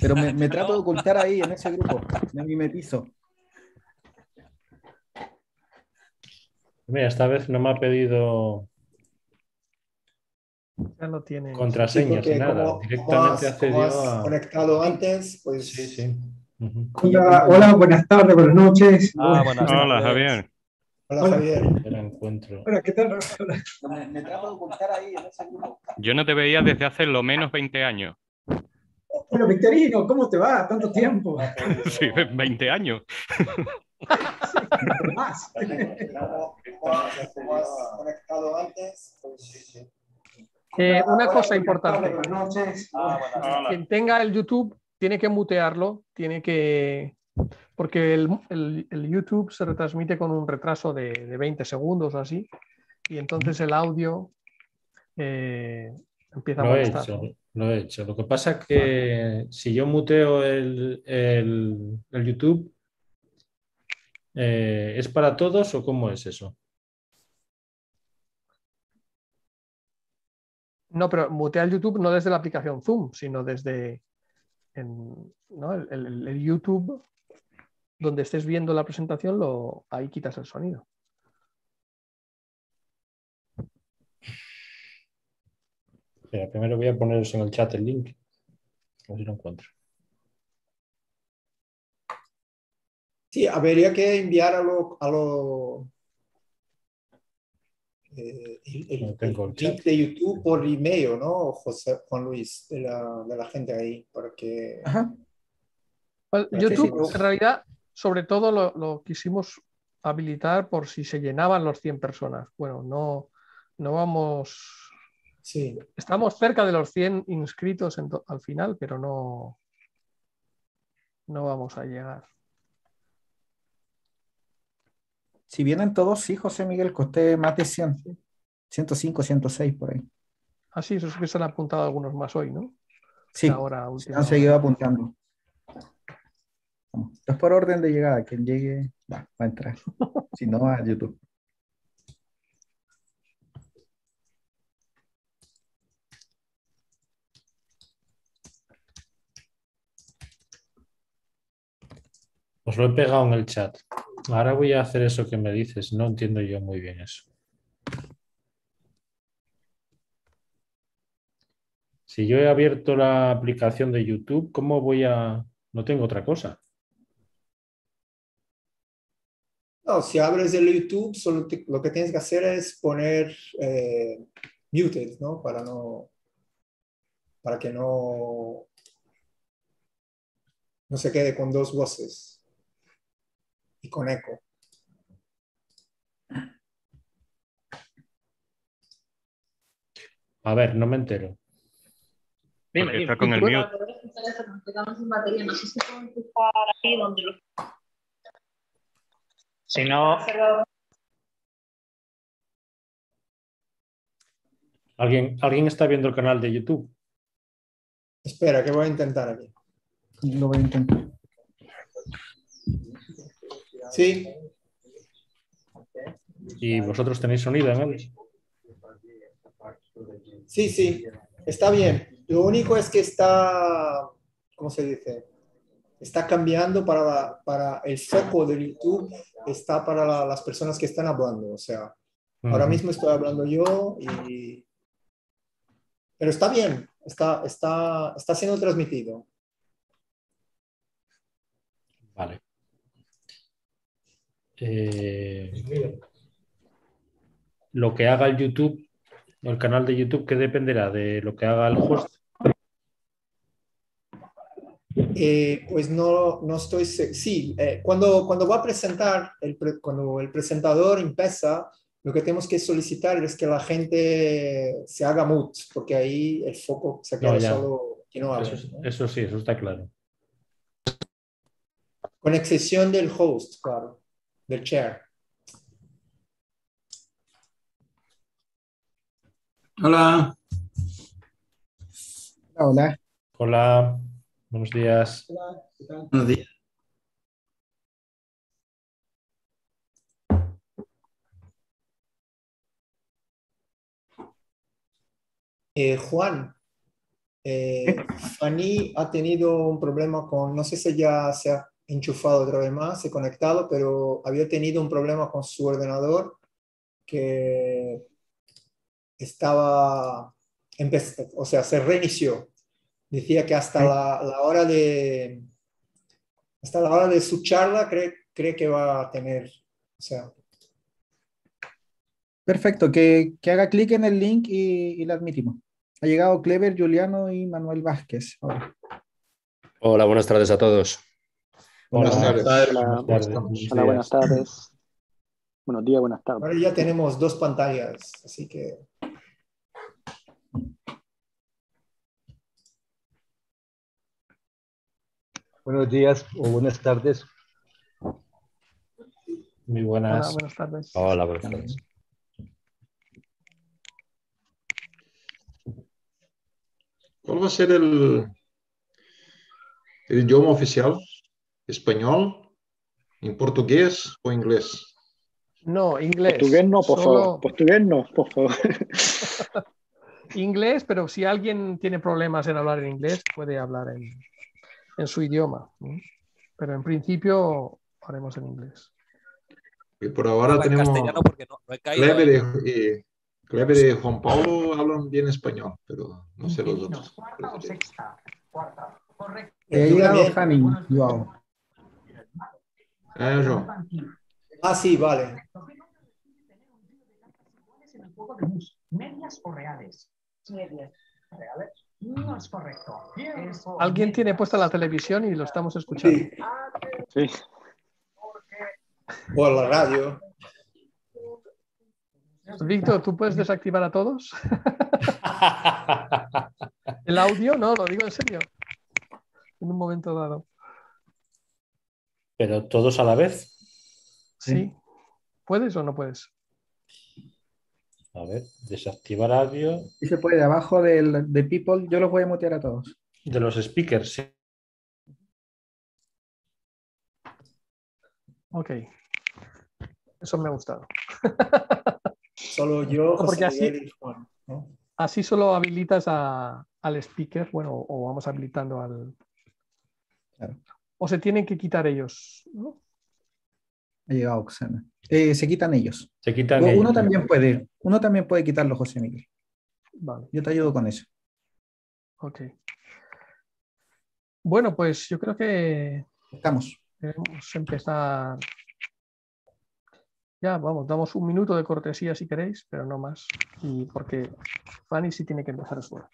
Pero me trato de ocultar ahí en ese grupo. Me mimetizo. Mira, esta vez no me ha pedido Ya lo tienes. Sí, contraseñas ni porque nada. como Directamente como accedió has a... conectado antes, Sí, pues... sí. Ujú. Hola, hola, buenas tardes, buenas noches. Buenas Hola, tardes. Javier. Hola, Hola. Javier. Ahora encuentro. Hola, ¿qué tal? Hola. Me trato de ocultar ahí en ese grupo. Yo no te veía desde hace lo menos 20 años. Hola, Victorino, ¿cómo te va? Tanto tiempo. Sí, 20 años. Sí, más. Como has conectado antes, pues... Una cosa Hola, importante. buenas noches. Hola. Quien tenga el YouTube tiene que mutearlo, porque el YouTube se retransmite con un retraso de 20 segundos o así, y entonces el audio empieza a Lo he molestar. hecho, lo he hecho. Lo que pasa es que si yo muteo el YouTube, ¿es para todos o cómo es eso? No, pero mutea el YouTube no desde la aplicación Zoom, sino desde ¿no? el YouTube donde estés viendo la presentación, ahí quitas el sonido. Espera, primero voy a poneros en el chat el link. A ver si lo encuentro. Sí, habría que enviar No tengo el el chat. link de YouTube por email, ¿no? Juan Luis, de la gente ahí, para que... Ajá. Well, Para YouTube, que- en realidad, sobre todo lo quisimos habilitar por si se llenaban los 100 personas. Bueno, no vamos... Sí. Estamos cerca de los 100 inscritos al final, pero no vamos a llegar. Si vienen todos, sí, José Miguel, costé más de 100. 105, 106 por ahí. Así, eso es que se han apuntado algunos más hoy, ¿no? Sí, Ahora, a se última han hora. seguido apuntando. Vamos, esto es por orden de llegada. Quien llegue va a entrar. Si no, a YouTube. Os lo he pegado en el chat. Ahora voy a hacer eso que me dices. No entiendo yo muy bien eso. Si yo he abierto la aplicación de YouTube, ¿cómo voy a...? No tengo otra cosa. No, si abres el YouTube, lo que tienes que hacer es poner muted, ¿no? Para que no se quede con dos voces y con eco. A ver, no me entero. Porque está con el mute. Si no, ¿Alguien está viendo el canal de YouTube? Espera, que voy a intentar aquí. Lo voy a intentar. Sí, ¿Y vosotros tenéis sonido en él? sí, está bien. Lo único es que está, ¿cómo se dice? Está cambiando para el foco de YouTube, está para las personas que están hablando. O sea, ahora mismo estoy hablando yo pero está bien, está siendo transmitido. Vale. Lo que haga el YouTube, el canal de YouTube, ¿qué dependerá de lo que haga el host? Pues no estoy... Sí, cuando va a presentar, cuando el presentador empieza, lo que tenemos que solicitar es que la gente se haga mute, porque ahí el foco se queda No, ya. solo y no habla. ¿No? Eso sí, eso está claro. Con excepción del host, claro, del chair. Hola. Hola. Hola, buenos días. Hola, ¿qué tal? Buenos días. Juan, Fanny ha tenido un problema con, no sé si ya se ha enchufado otra vez más, se ha conectado, pero había tenido un problema con su ordenador que estaba, o sea, se reinició. Decía que hasta la hora de su charla cree que va a tener, o sea. Perfecto, que haga clic en el link y la admitimos. Ha llegado Clever, Juliano y Manuel Vázquez. Ahora. Hola, buenas tardes a todos. Hola. Buenas tardes. Hola, Buenos hola, buenas días. tardes. Buenos días, buenas tardes. Ahora ya tenemos 2 pantallas, así que... Buenos días o buenas tardes. Muy Hola, buenas. buenas tardes. Hola, buenas tardes. ¿Cuál va a ser el idioma oficial? ¿Español, en portugués o inglés? No, inglés. Portugués no, por favor. Portugués no, por favor. Inglés, pero si alguien tiene problemas en hablar en inglés, puede hablar en su idioma. Pero en principio haremos en inglés. Y por ahora en tenemos castellano porque no he caído Clever ahí. Clever y Juan Pablo hablan bien español, pero no sé los otros. Cuarta o sexta. Cuarta. Correcto. Ha llegado Fanny, Joao. João. Ah, sí, vale. En el juego de mus, medias o reales. Medias. ¿Reales? No es correcto. Alguien tiene puesta la televisión y lo estamos escuchando. Sí. Sí. O la radio. Víctor, ¿tú puedes desactivar a todos? El audio, no, lo digo en serio. En un momento dado. ¿Pero todos a la vez? Sí. ¿Puedes o no puedes? A ver, desactivar audio. Y se puede, abajo de People, yo los voy a mutear a todos. De los speakers, sí. Ok. Eso me ha gustado. Solo yo, Porque José Miguel y Juan, ¿no? Así solo habilitas al speaker, bueno, o vamos habilitando al... Claro. O se tienen que quitar ellos, ¿no? Ha llegado Oxana. Se quitan ellos. Se quitan Uno ellos. también puede quitarlo, José Miguel. Vale, Yo te ayudo con eso. ok. Bueno, pues yo creo que Estamos. debemos empezar. Ya, vamos, damos un minuto de cortesía si queréis, pero no más. Y porque Fanny sí tiene que empezar sola.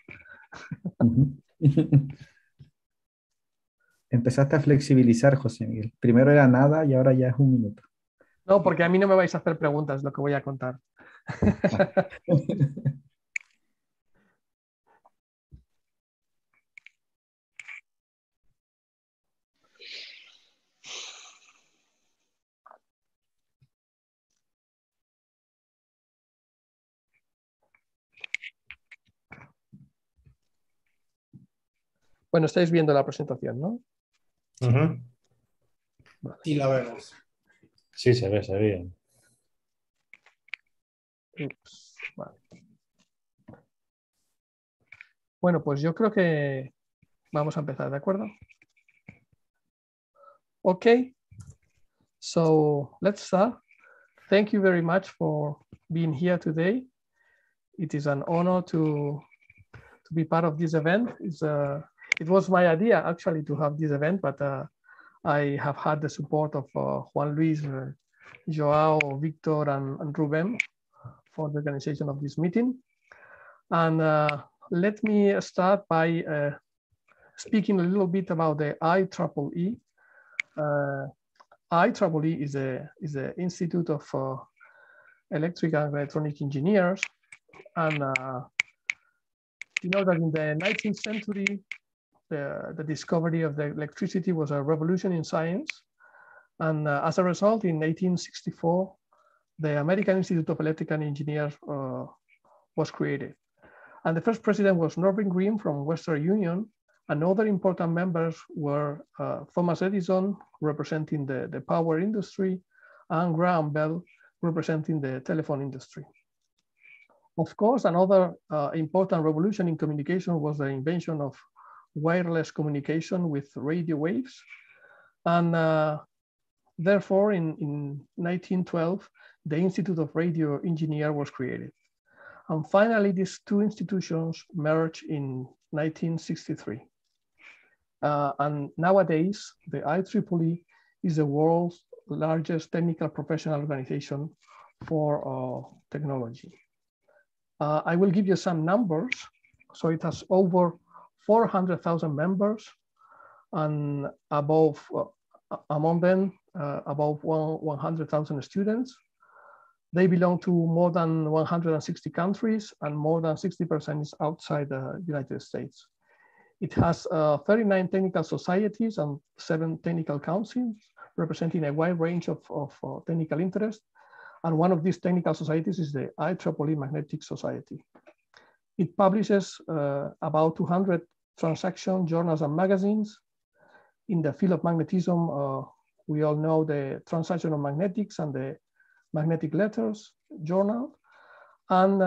Empezaste a flexibilizar, José Miguel. Primero era nada y ahora ya es un minuto. No, porque a mí no me vais a hacer preguntas, lo que voy a contar. Bueno, estáis viendo la presentación, ¿no? Sí, la vemos. Sí, se ve, se ve. Ups, vale. Bueno, pues yo creo que vamos a empezar, ¿de acuerdo? Okay, so let's start. Thank you very much for being here today. It is an honor to be part of this event. It was my idea actually to have this event, but I have had the support of Juan Luis, Joao, Victor, and Ruben for the organization of this meeting. And let me start by speaking a little bit about the IEEE. IEEE is the Institute of Electrical and Electronic Engineers, and you know that in the 19th century, the discovery of the electricity was a revolution in science, and as a result, in 1864, the American Institute of Electrical Engineers was created, and the first president was Norbert Green from Western Union. And other important members were Thomas Edison, representing the power industry, and Graham Bell, representing the telephone industry. Of course, another important revolution in communication was the invention of wireless communication with radio waves. And therefore, in 1912, the Institute of Radio Engineer was created. And finally, these two institutions merged in 1963. And nowadays, the IEEE is the world's largest technical professional organization for technology. I will give you some numbers. So it has over 400,000 members, and above, among them, above 100,000 students. They belong to more than 160 countries, and more than 60% is outside the United States. It has 39 technical societies and 7 technical councils, representing a wide range of technical interests. And one of these technical societies is the IEEE Magnetic Society. It publishes about 200 transaction journals and magazines. In the field of magnetism, we all know the Transaction of Magnetics and the Magnetic Letters journal. And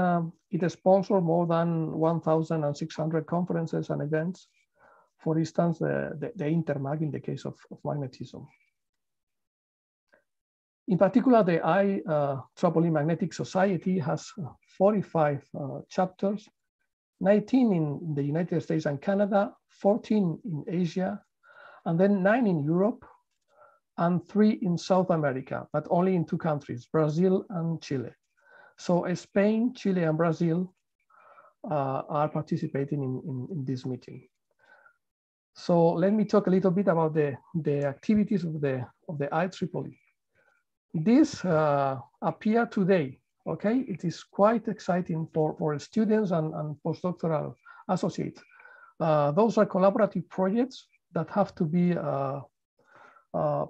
it sponsored more than 1,600 conferences and events. For instance, the Intermag in the case of magnetism. In particular, the IEEE Magnetic Society has 45 chapters, 19 in the United States and Canada, 14 in Asia, and then 9 in Europe, and 3 in South America, but only in 2 countries, Brazil and Chile. So Spain, Chile, and Brazil are participating in this meeting. So let me talk a little bit about the activities of the IEEE. This appeared today, okay? It is quite exciting for students and postdoctoral associates. Those are collaborative projects that have to be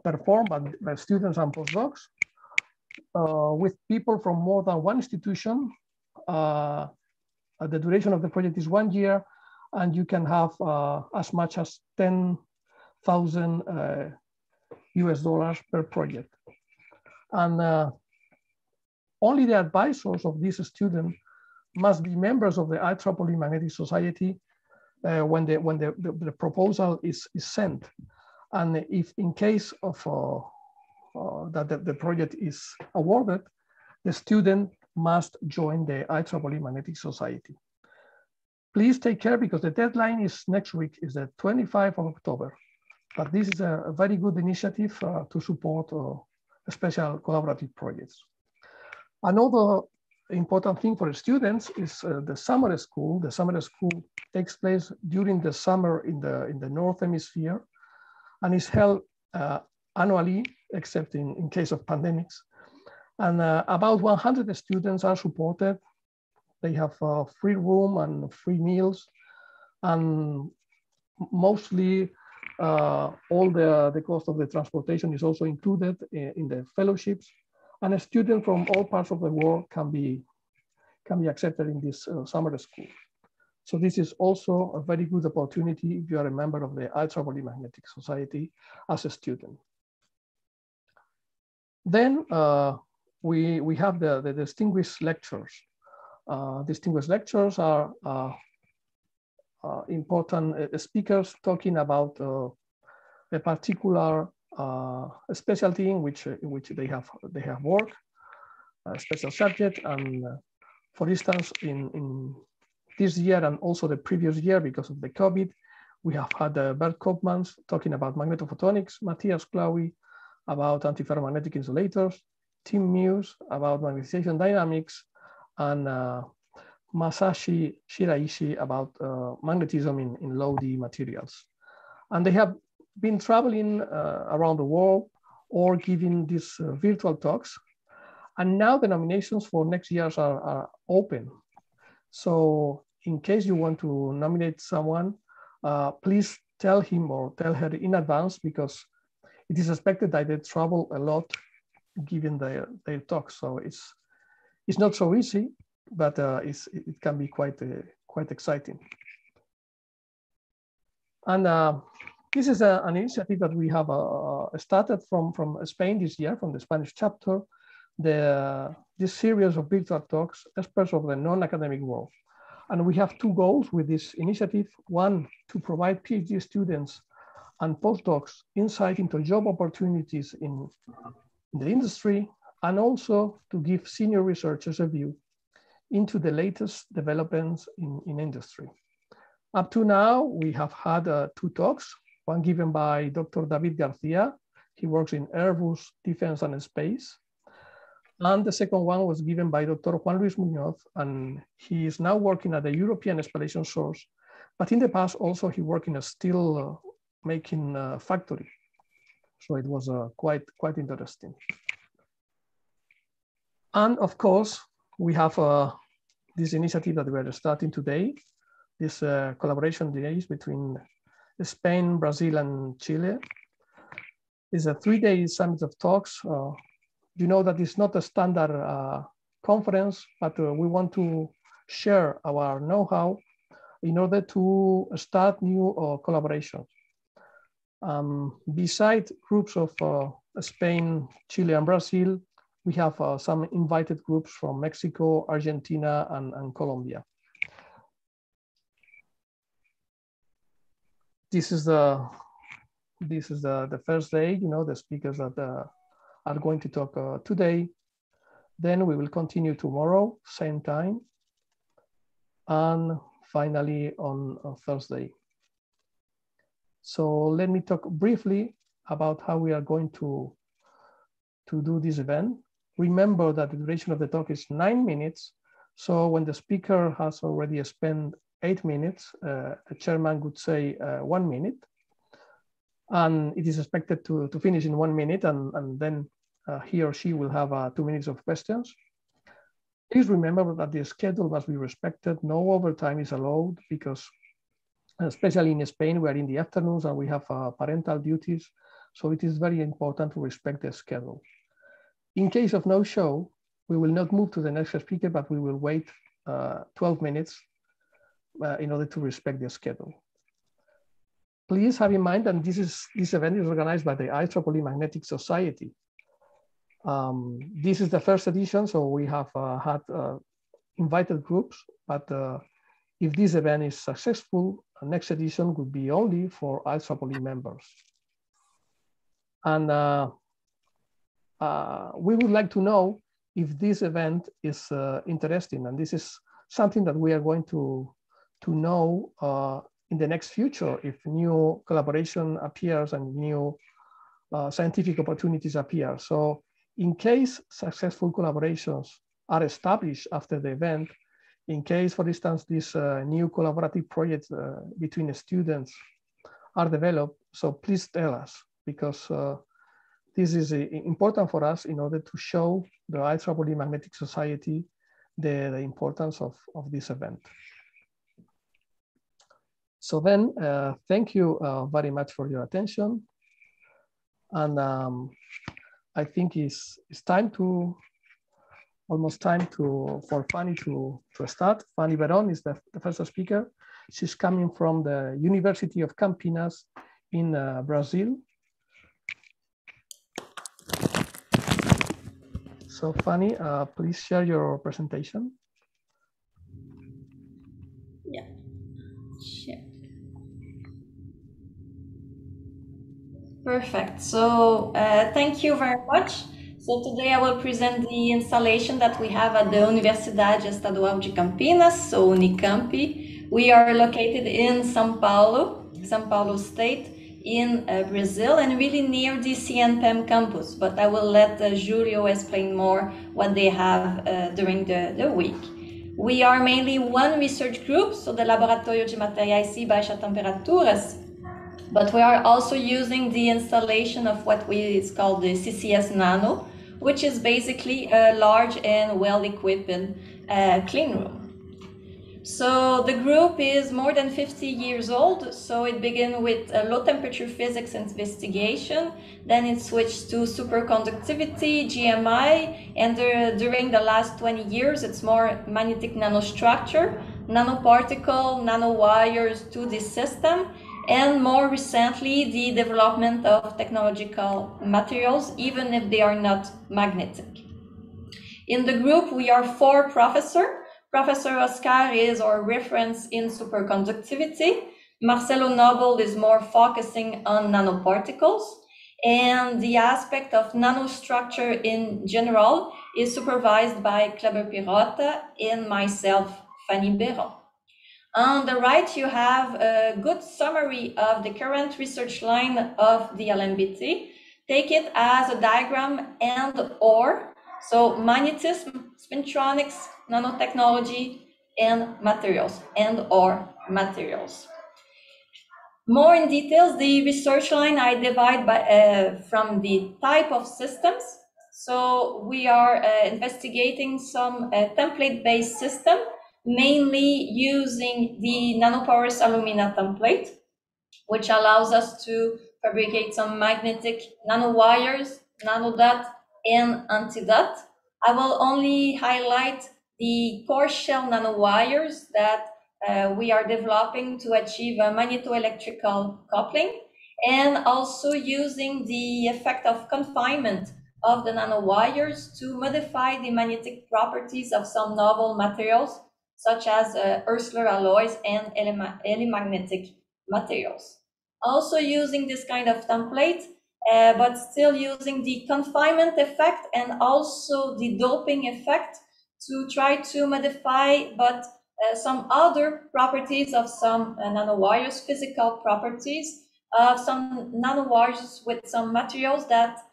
performed by students and postdocs with people from more than one institution. The duration of the project is 1 year, and you can have as much as $10,000 US per project. And only the advisors of this student must be members of the IEEE Magnetic Society when the proposal is sent. And if in case of that the project is awarded, the student must join the IEEE Magnetic Society. Please take care, because the deadline is next week, is the 25th of October. But this is a very good initiative to support special collaborative projects. Another important thing for the students is the summer school. The summer school takes place during the summer in the North Hemisphere, and is held annually, except in case of pandemics. And about 100 students are supported. They have free room and free meals, and mostly all the cost of the transportation is also included in the fellowships. And a student from all parts of the world can be accepted in this summer school. So this is also a very good opportunity if you are a member of the IEEE Magnetic Society as a student. Then we have the distinguished lectures. Distinguished lectures are important speakers talking about a particular specialty in which they have worked, a special subject. And for instance, in this year and also the previous year, because of the COVID, we have had Bert Koopmans talking about magnetophotonics, Matthias Klaui about antiferromagnetic insulators, Tim Muse about magnetization dynamics, and Masashi Shiraishi about magnetism in low-D materials. And they have been traveling around the world or giving these virtual talks. And now the nominations for next years are open. So in case you want to nominate someone, please tell him or tell her in advance, because it is expected that they travel a lot given their talks. So it's not so easy, but it can be quite exciting. And this is an initiative that we have started from Spain this year, from the Spanish chapter. The this series of virtual talks, experts of the non-academic world. And we have two goals with this initiative. One, to provide PhD students and postdocs insight into job opportunities in the industry, and also to give senior researchers a view into the latest developments in industry. Up to now, we have had two talks, one given by Dr. David Garcia. He works in Airbus Defense and Space. And the second one was given by Dr. Juan Luis Muñoz, and he is now working at the European Spallation Source. But in the past, also he worked in a steel making factory. So it was quite interesting. And of course, we have this initiative that we are starting today, this collaboration days between Spain, Brazil, and Chile. It's a 3-day summit of talks. You know that it's not a standard conference, but we want to share our know-how in order to start new collaborations. Beside groups of Spain, Chile, and Brazil, we have some invited groups from Mexico, Argentina, and Colombia. This is the first day. You know, the speakers that are going to talk today. Then we will continue tomorrow, same time, and finally on Thursday. So let me talk briefly about how we are going to do this event. Remember that the duration of the talk is 9 minutes. So when the speaker has already spent 8 minutes, the chairman would say 1 minute. And it is expected to finish in 1 minute, and then he or she will have 2 minutes of questions. Please remember that the schedule must be respected. No overtime is allowed because, especially in Spain, we are in the afternoons and we have parental duties. So it is very important to respect the schedule. In case of no show, we will not move to the next speaker, but we will wait 12 minutes in order to respect the schedule. Please have in mind that this event is organized by the IEEE Magnetic Society. This is the first edition, so we have had invited groups, but if this event is successful, the next edition would be only for IEEE members. And we would like to know if this event is interesting, and this is something that we are going to know in the next future if new collaboration appears and new scientific opportunities appear. So in case successful collaborations are established after the event, in case, for instance, these new collaborative projects between the students are developed, so please tell us, because this is important for us in order to show the IEEE Magnetic Society the importance of this event. So then, thank you very much for your attention. And I think it's time to, almost time for Fanny to start. Fanny Verón is the first speaker. She's coming from the University of Campinas in Brazil. So Fanny, please share your presentation. Yeah, sure. Perfect. So thank you very much. So today I will present the installation that we have at the Universidade Estadual de Campinas, so Unicamp. We are located in São Paulo State in Brazil, and really near the CNPEM campus. But I will let Julio explain more what they have during the week. We are mainly one research group, so the Laboratório de Materiais e Baixa Temperaturas, but we are also using the installation of what is called the CCS Nano, which is basically a large and well-equipped clean room. So the group is more than 50 years old, so it began with low temperature physics investigation, then it switched to superconductivity, GMI, and during the last 20 years it's more magnetic nanostructure, nanoparticle, nanowires to this system, and more recently the development of technological materials, even if they are not magnetic. In the group, we are 4 professors. Professor Oscar is our reference in superconductivity. Marcelo Noble is more focusing on nanoparticles. And the aspect of nanostructure in general is supervised by Kleber Pirota and myself, Fanny Béron. On the right, you have a good summary of the current research line of the LMBT. Take it as a diagram and/or, so magnetism, spintronics, nanotechnology, and materials, and/or materials. More in details, the research line I divide by, from the type of systems. So we are investigating some template-based system, mainly using the nanoporous alumina template, which allows us to fabricate some magnetic nanowires, nanodot, and antidot. I will only highlight the core shell nanowires that we are developing to achieve a magneto-electrical coupling, and also using the effect of confinement of the nanowires to modify the magnetic properties of some novel materials, such as Ursler alloys and elimagnetic materials. Also using this kind of template, but still using the confinement effect and also the doping effect to try to modify, but some other properties of some nanowires, physical properties of some nanowires with some materials that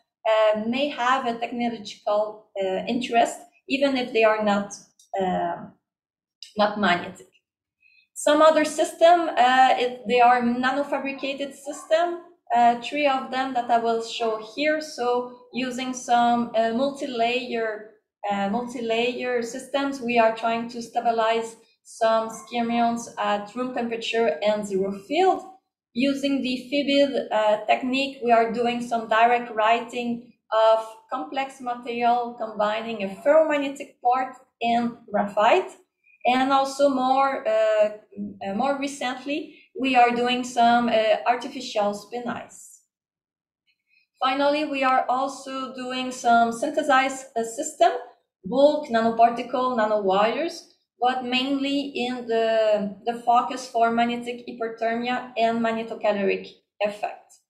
may have a technological interest, even if they are not magnetic. Some other system, they are nanofabricated system, 3 of them that I will show here. So using some multi-layer systems, we are trying to stabilize some skyrmions at room temperature and 0 field. Using the FIBID technique, we are doing some direct writing of complex material combining a ferromagnetic part and graphite. And also more recently, we are doing some artificial spin ice. Finally, we are also doing some synthesized system, bulk, nanoparticle, nanowires, but mainly in the focus for magnetic hyperthermia and magnetocaloric effect.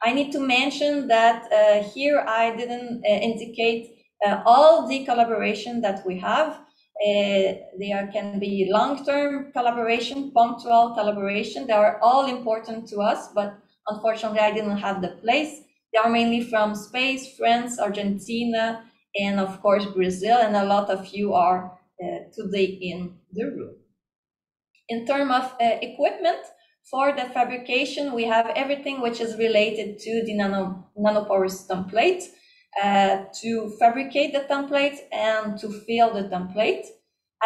I need to mention that here I didn't indicate all the collaboration that we have. There can be long-term collaboration, punctual collaboration. They are all important to us, but unfortunately I didn't have the place. They are mainly from space, France, Argentina, and of course Brazil, and a lot of you are today in the room. In terms of equipment, for the fabrication, we have everything which is related to the nanoporous template, to fabricate the template and to fill the template.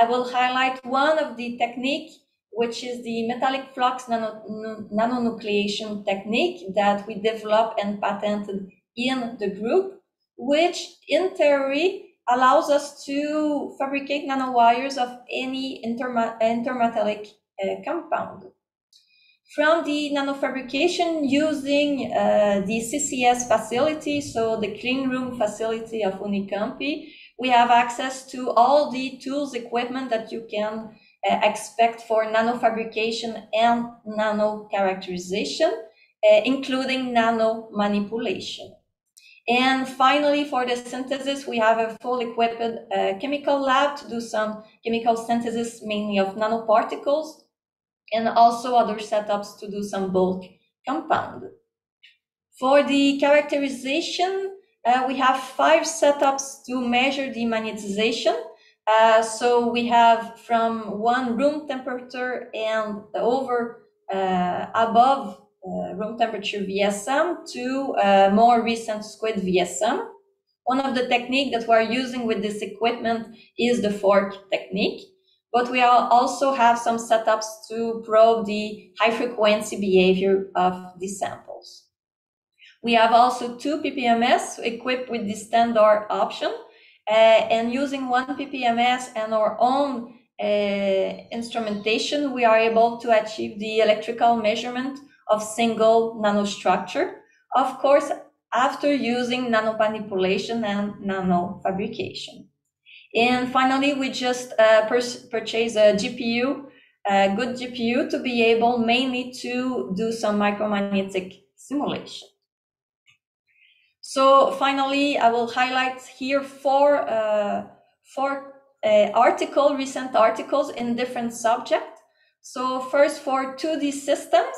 I will highlight one of the technique, which is the metallic flux nanonucleation technique that we developed and patented in the group, which in theory allows us to fabricate nanowires of any intermetallic compound. From the nanofabrication using the CCS facility, so the clean room facility of Unicampi, we have access to all the tools, equipment that you can expect for nanofabrication and nano characterization, including nano manipulation. And finally, for the synthesis, we have a full equipped chemical lab to do some chemical synthesis, mainly of nanoparticles, and also other setups to do some bulk compound. For the characterization, we have 5 setups to measure the magnetization. So we have from 1 room temperature and over above room temperature VSM to more recent squid VSM. One of the techniques that we're using with this equipment is the fork technique, but we also have some setups to probe the high frequency behavior of the samples. We have also 2 ppms equipped with the standard option, and using 1 ppms and our own instrumentation, we are able to achieve the electrical measurement of single nanostructure, of course, after using nano manipulation and nano fabrication. And finally, we just purchase a GPU, a good GPU, to be able mainly to do some micromagnetic simulation. So finally, I will highlight here four recent articles in different subjects. So first, for 2D systems,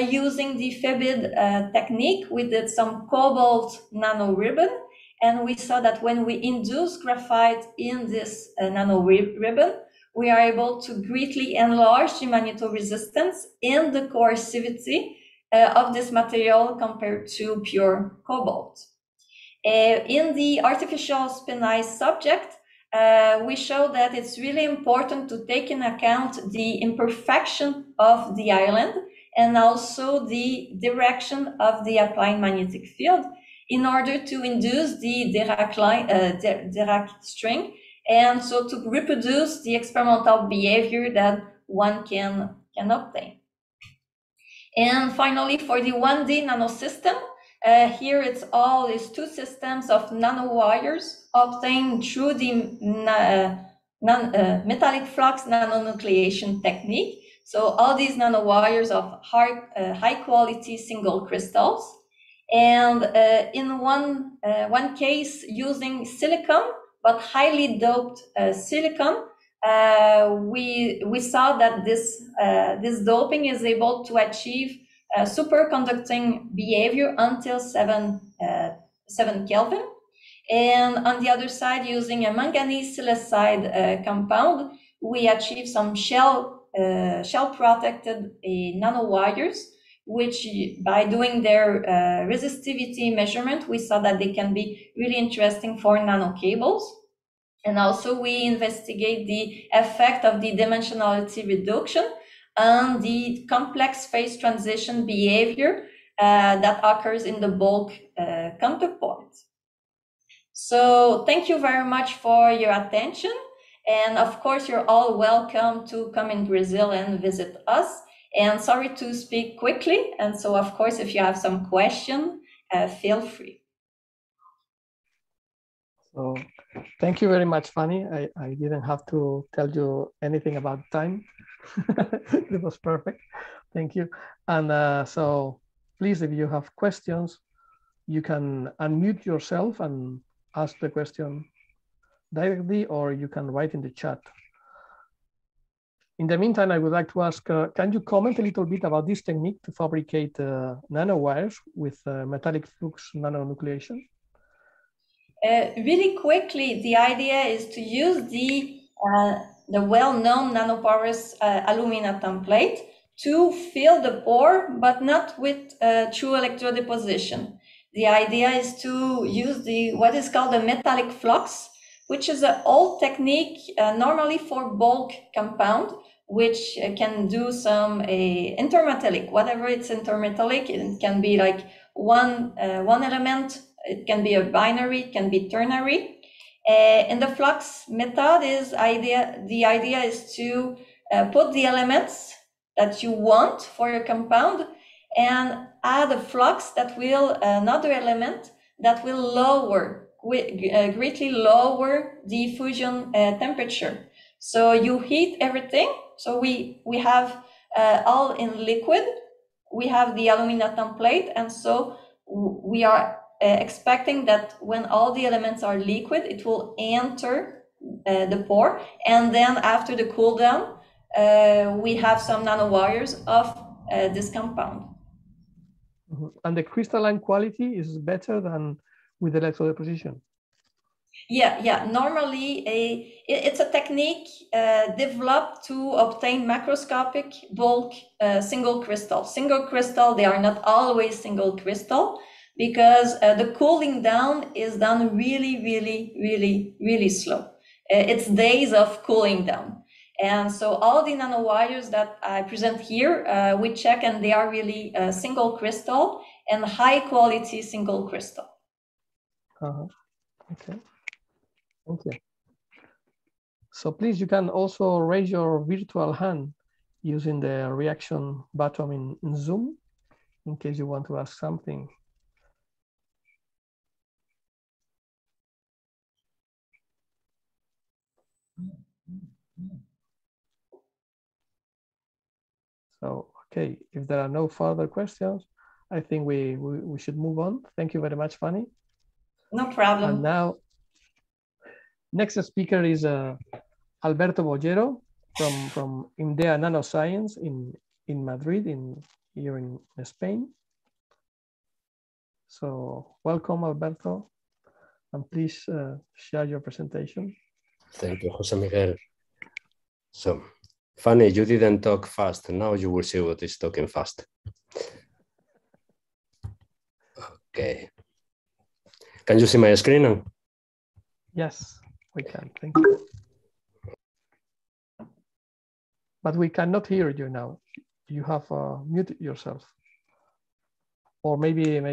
using the FEBID technique, we did some cobalt nanoribbon, and we saw that when we induce graphite in this nanoribbon, we are able to greatly enlarge the magnetoresistance and the coercivity of this material compared to pure cobalt. In the artificial spin ice subject, we show that it's really important to take in account the imperfection of the island and also the direction of the applied magnetic field in order to induce the Dirac string, and so to reproduce the experimental behavior that one can obtain. And finally, for the 1D nanosystem, here it's all these two systems of nanowires obtained through the metallic flux nanonucleation technique. So all these nanowires of high quality single crystals. And in one case using silicon, but highly doped silicon, we saw that this doping is able to achieve superconducting behavior until 7 Kelvin. And on the other side, using a manganese silicide compound, we achieve some shell protected nanowires, which by doing their resistivity measurement, we saw that they can be really interesting for nano cables. And also we investigate the effect of the dimensionality reduction and the complex phase transition behavior that occurs in the bulk counterpart. So thank you very much for your attention. And of course, you're all welcome to come in Brazil and visit us. And sorry to speak quickly. And so, of course, if you have some question, feel free. So thank you very much, Fanny. I didn't have to tell you anything about time. It was perfect. Thank you. And so please, if you have questions, you can unmute yourself and ask the question directly, or you can write in the chat. In the meantime, I would like to ask, can you comment a little bit about this technique to fabricate nanowires with metallic flux nanonucleation? Really quickly, the idea is to use the well-known nanoporous alumina template to fill the pore, but not with true electrodeposition. The idea is to use what is called a metallic flux, which is an old technique normally for bulk compound, which can do some intermetallic, whatever it's intermetallic. It can be like one element. It can be a binary, it can be ternary. In the flux method, the idea is to put the elements that you want for your compound and add a flux that will, another element that will greatly lower the fusion temperature. So you heat everything. So we have all in liquid. We have the alumina template, and so we are expecting that when all the elements are liquid, it will enter the pore, and then after the cool down, we have some nanowires of this compound. Mm-hmm. And the crystalline quality is better than with electrodeposition. Yeah. Normally, it's a technique developed to obtain macroscopic bulk single crystal. Single crystal, they are not always single crystal, because the cooling down is done really slow. It's days of cooling down. And so all the nanowires that I present here, we check, and they are really single crystal and high quality single crystal. Okay. Thank you. So please, you can also raise your virtual hand using the reaction button in Zoom in case you want to ask something. So, okay, if there are no further questions, I think we should move on. Thank you very much, Fanny. No problem. And now, next speaker is Alberto Bollero from INDEA Nanoscience in Madrid, here in Spain. So welcome, Alberto, and please share your presentation. Thank you, Jose Miguel. So, Fanny, you didn't talk fast. Now you will see what is talking fast. Okay. Can you see my screen now? Yes, we can. Thank you. But we cannot hear you now. You have muted yourself. Or maybe you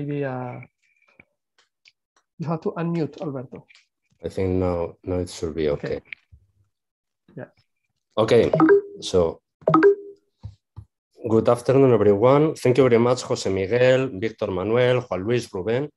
have to unmute, Alberto. I think now it should be okay. Yeah. Okay, so good afternoon, everyone. Thank you very much, Jose Miguel, Victor Manuel, Juan Luis, Ruben,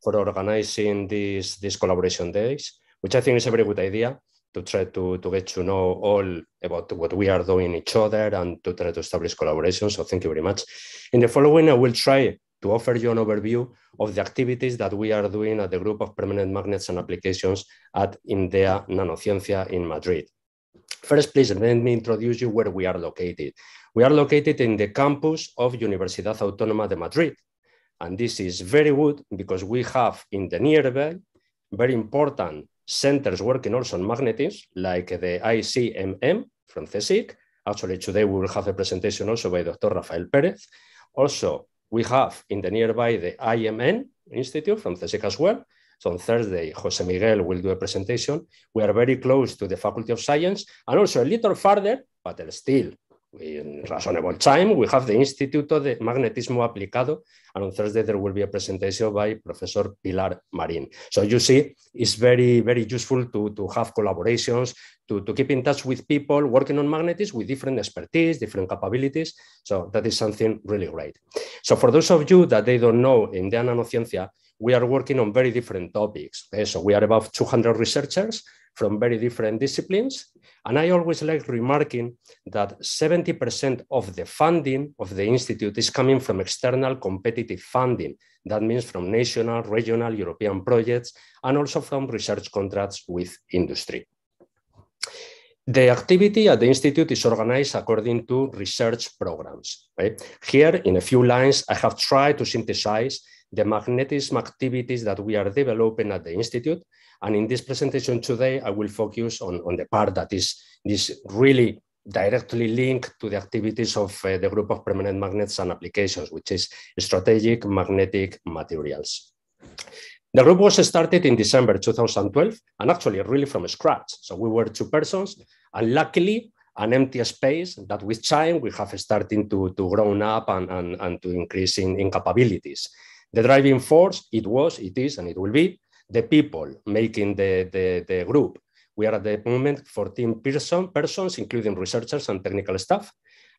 for organizing these collaboration days, which I think is a very good idea to try to get to know all about what we are doing each other and to try to establish collaboration. So thank you very much. In the following, I will try to offer you an overview of the activities that we are doing at the Group of Permanent Magnets and Applications at INDEA Nanociencia in Madrid. First, please let me introduce you where we are located. We are located in the campus of Universidad Autónoma de Madrid. And this is very good because we have in the nearby very important centers working also on magnetism, like the ICMM from CSIC. Actually, today we will have a presentation also by Dr. Rafael Pérez. Also, we have in the nearby the IMN Institute from CSIC as well. So on Thursday, Jose Miguel will do a presentation. We are very close to the Faculty of Science, and also a little further, but still in reasonable time, we have the Instituto de Magnetismo Aplicado, and on Thursday there will be a presentation by Professor Pilar Marin. So you see, it's very, very useful to have collaborations, to keep in touch with people working on magnetism with different expertise, different capabilities. So that is something really great. So for those of you that they don't know, in INDEA Nanociencia, we are working on very different topics. Okay? So we are about 200 researchers from very different disciplines. And I always like remarking that 70% of the funding of the Institute is coming from external competitive funding. That means from national, regional, European projects, and also from research contracts with industry. The activity at the Institute is organized according to research programs. Right? Here, in a few lines, I have tried to synthesize the magnetism activities that we are developing at the Institute. And in this presentation today, I will focus on the part that is really directly linked to the activities of the Group of Permanent Magnets and Applications, which is strategic magnetic materials. The group was started in December 2012, and actually really from scratch. So we were 2 persons, and luckily an empty space that with time we have started to grow up and to increase in capabilities. The driving force, it is, and it will be the people making the group. We are at the moment 14 persons, including researchers and technical staff,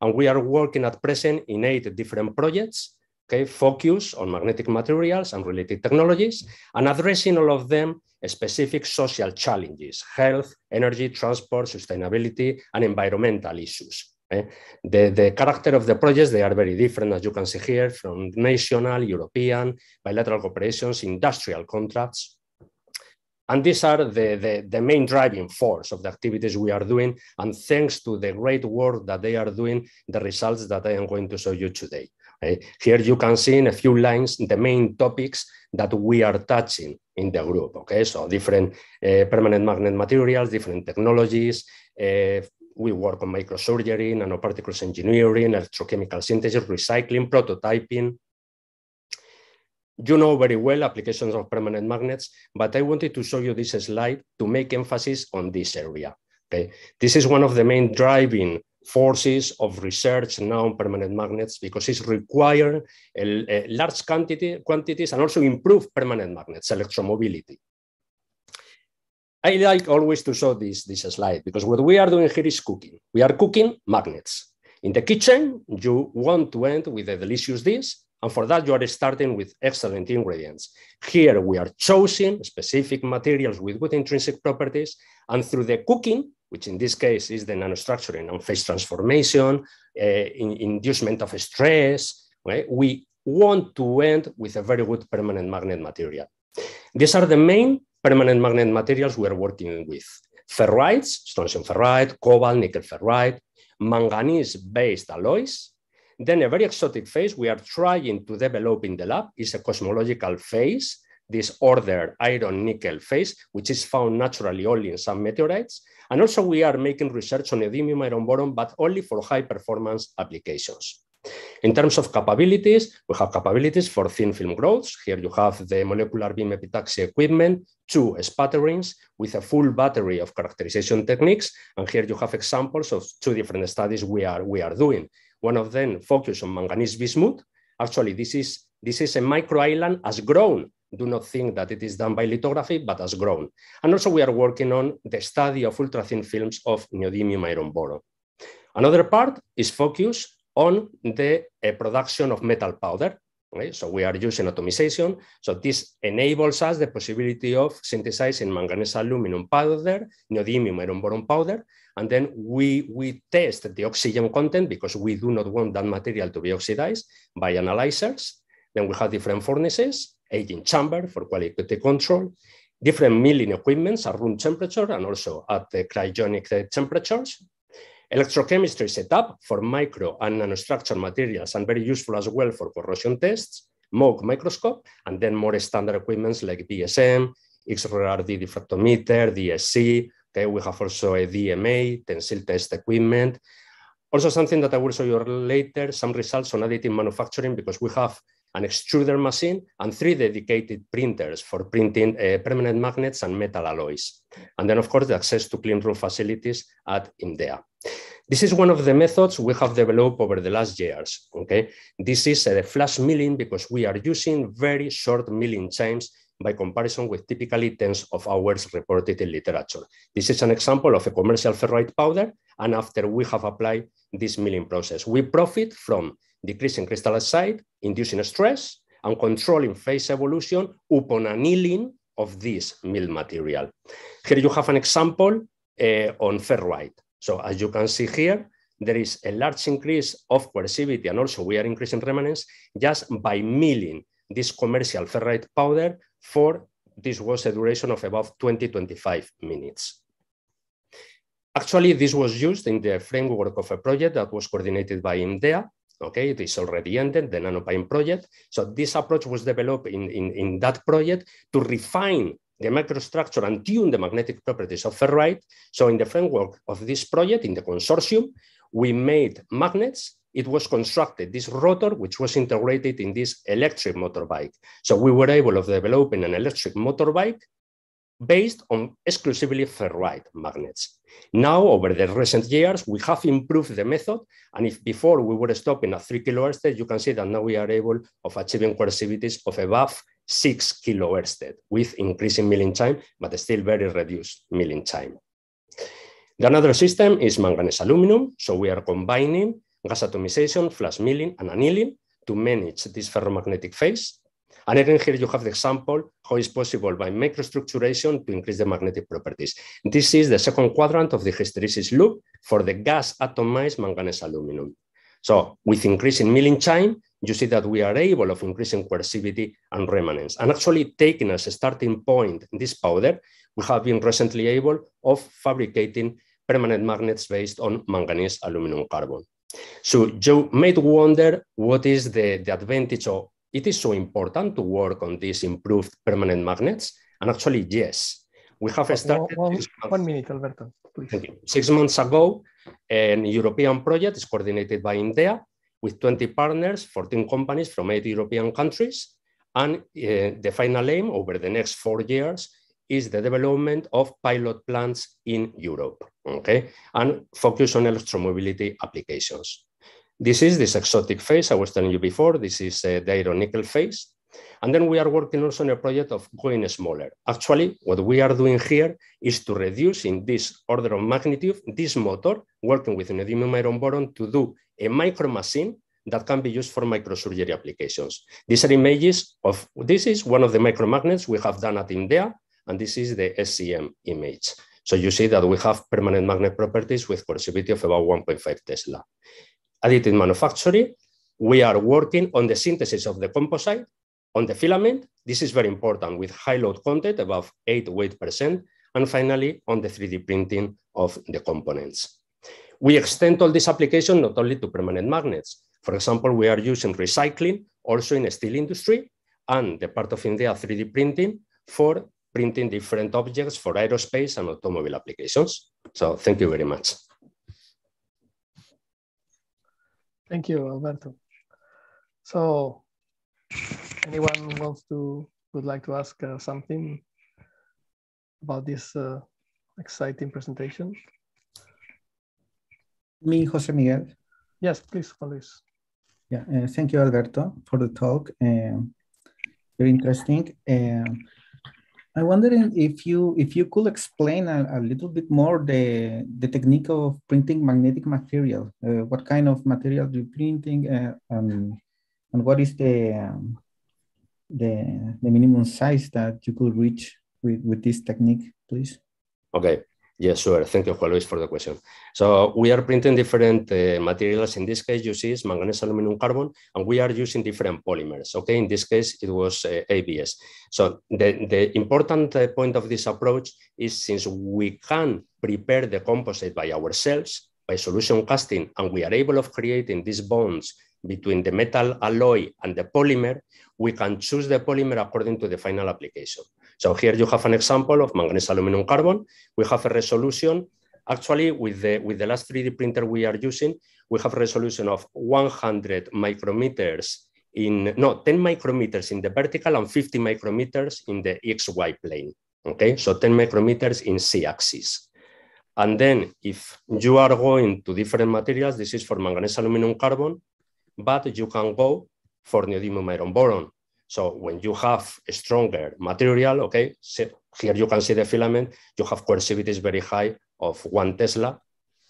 and we are working at present in 8 different projects, okay, focus on magnetic materials and related technologies, and addressing all of them specific social challenges, health, energy, transport, sustainability, and environmental issues. The character of the projects, they are very different, as you can see here, from national, European, bilateral cooperations, industrial contracts. And these are the main driving force of the activities we are doing. And thanks to the great work that they are doing, the results that I am going to show you today. Here you can see in a few lines the main topics that we are touching in the group. Okay, so different permanent magnet materials, different technologies. We work on microsurgery, nanoparticles engineering, electrochemical synthesis, recycling, prototyping. You know very well applications of permanent magnets, but I wanted to show you this slide to make emphasis on this area. Okay? This is one of the main driving forces of research now on permanent magnets because it's required large quantities and also improve permanent magnets, electromobility. I like always to show this slide because what we are doing here is cooking. We are cooking magnets. In the kitchen, you want to end with a delicious dish, And for that, you are starting with excellent ingredients. Here, we are choosing specific materials with good intrinsic properties, and through the cooking, which in this case is the nanostructuring and phase transformation, inducement of stress, right? We want to end with a very good permanent magnet material. These are the main permanent magnet materials we are working with. Ferrites, strontium ferrite, cobalt, nickel ferrite, manganese-based alloys. Then a very exotic phase we are trying to develop in the lab is a cosmological phase, this ordered iron-nickel phase, which is found naturally only in some meteorites. And also we are making research on neodymium iron boron, but only for high-performance applications. In terms of capabilities, we have capabilities for thin film growths. Here you have the molecular beam epitaxy equipment, 2 sputterings with a full battery of characterization techniques. And here you have examples of 2 different studies we are doing. One of them focused on manganese bismuth. Actually, this is a micro island as grown. Do not think that it is done by lithography, but as grown. And also we are working on the study of ultra-thin films of neodymium iron boron. Another part is focused on the production of metal powder. Okay? So we are using atomization. So this enables us the possibility of synthesizing manganese aluminum powder, neodymium iron boron powder, and then we test the oxygen content because we do not want that material to be oxidized by analyzers. Then we have different furnaces, aging chamber for quality control, different milling equipments at room temperature and also at the cryogenic temperatures. Electrochemistry setup for micro and nanostructured materials and very useful as well for corrosion tests, Moog microscope, and then more standard equipments like DSM, XRD diffractometer, DSC. Okay, we have also a DMA, tensile test equipment. Also something that I will show you later, some results on additive manufacturing because we have an extruder machine and 3 dedicated printers for printing permanent magnets and metal alloys. And then of course the access to clean room facilities at IMDEA. This is one of the methods we have developed over the last years. Okay, this is the flash milling because we are using very short milling times by comparison with typically tens of hours reported in literature. This is an example of a commercial ferrite powder, and after we have applied this milling process, we profit from decreasing crystalline size, inducing stress, and controlling phase evolution upon annealing of this mill material. Here you have an example on ferrite. So as you can see here, there is a large increase of coercivity, and also we are increasing remanence just by milling this commercial ferrite powder for this was a duration of about 20-25 minutes. Actually, this was used in the framework of a project that was coordinated by IMDEA. Okay, it is already ended, the NanoPine project. So this approach was developed in that project to refine the microstructure and tune the magnetic properties of ferrite. So in the framework of this project, in the consortium, we made magnets. It was constructed, this rotor, which was integrated in this electric motorbike. So we were able of developing an electric motorbike based on exclusively ferrite magnets. Now, over the recent years, we have improved the method. And if before we were stopping at 3 kilo-Ørsted, you can see that now we are able of achieving coercivities of above 6 kilo-Ørsted with increasing milling time, but still very reduced milling time. The another system is manganese aluminum. So we are combining gas atomization, flash milling, and annealing to manage this ferromagnetic phase. And again, here you have the example how it's possible by microstructuration to increase the magnetic properties. This is the second quadrant of the hysteresis loop for the gas atomized manganese aluminum. So with increasing milling time, you see that we are able of increasing coercivity and remanence. And actually taking as a starting point this powder, we have been recently able of fabricating permanent magnets based on manganese aluminum carbon. So you may wonder what is the advantage of it is so important to work on these improved permanent magnets. And actually, yes, we have started. 1 minute, Alberto, please. Thank you. 6 months ago, an European project is coordinated by IMDEA with 20 partners, 14 companies from 8 European countries. And the final aim over the next 4 years is the development of pilot plants in Europe, okay, and focus on electromobility applications. This is this exotic phase I was telling you before. This is the iron nickel phase. And then we are working also on a project of going smaller. Actually, what we are doing here is to reduce in this order of magnitude this motor, working with neodymium iron boron to do a micro machine that can be used for microsurgery applications. These are images of, this is one of the micromagnets we have done at INDEA, and this is the SCM image. So you see that we have permanent magnet properties with coercivity of about 1.5 Tesla. Additive manufacturing, we are working on the synthesis of the composite on the filament. This is very important with high load content, above 8 weight%, and finally on the 3D printing of the components. We extend all this application not only to permanent magnets. For example, we are using recycling also in the steel industry and the part of India 3D printing for printing different objects for aerospace and automobile applications. So thank you very much. Thank you, Alberto. So anyone would like to ask something about this exciting presentation? Me, Jose Miguel. Yes, please, Luis. Yeah, thank you, Alberto, for the talk. Very interesting. I'm wondering if you could explain a little bit more the technique of printing magnetic material. What kind of material do you printing, and what is the minimum size that you could reach with this technique, please? Okay. Yeah, sure. Thank you, Juan Luis, for the question. So we are printing different materials. In this case, you see is manganese, aluminum, carbon, and we are using different polymers. Okay, in this case, it was ABS. So the important point of this approach is, since we can prepare the composite by ourselves, by solution casting, and we are able of creating these bonds between the metal alloy and the polymer, we can choose the polymer according to the final application. So here you have an example of manganese, aluminum, carbon. We have a resolution. Actually, with the last 3D printer we are using, we have a resolution of 100 micrometers 10 micrometers in the vertical and 50 micrometers in the XY plane. Okay, so 10 micrometers in Z-axis. And then if you are going to different materials, this is for manganese, aluminum, carbon, but you can go for neodymium iron boron. So when you have a stronger material, okay, so here you can see the filament, you have coercivity very high of 1 Tesla.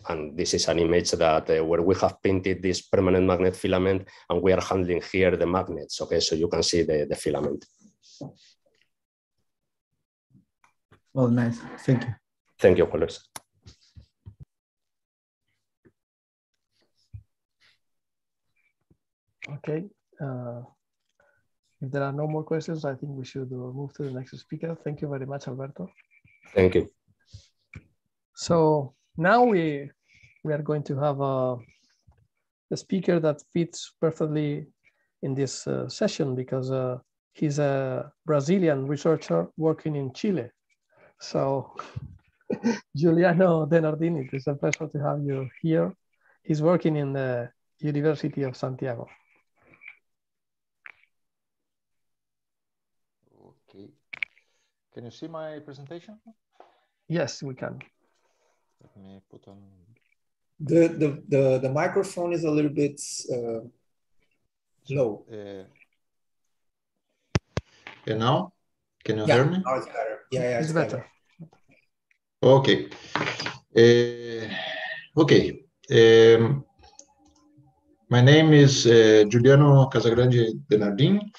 And this is an image that where we have printed this permanent magnet filament, and we are handling here the magnets. Okay, so you can see the filament. Well, nice. Thank you. Thank you, Juan. Okay. If there are no more questions, I think we should move to the next speaker. Thank you very much, Alberto. Thank you. So now we are going to have a speaker that fits perfectly in this session, because he's a Brazilian researcher working in Chile. So Juliano Denardini, it's a pleasure to have you here. He's working in the University of Santiago. Okay. Can you see my presentation? Yes, we can. Let me put on. The microphone is a little bit low. And now, can you hear me? Now it's better. Yeah, it's better. Okay. Okay. My name is Juliano Casagrande Denardin.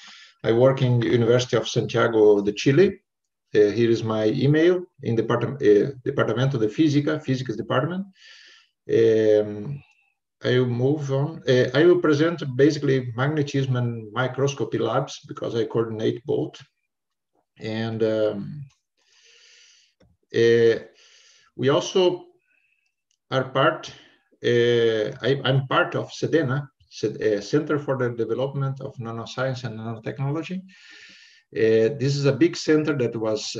I work in the University of Santiago de Chile. Here is my email in Departamento de Física, Physics Department. I will move on. I will present basically magnetism and microscopy labs, because I coordinate both. And we also are part, I'm part of SEDENA, Center for the Development of Nanoscience and Nanotechnology. This is a big center that was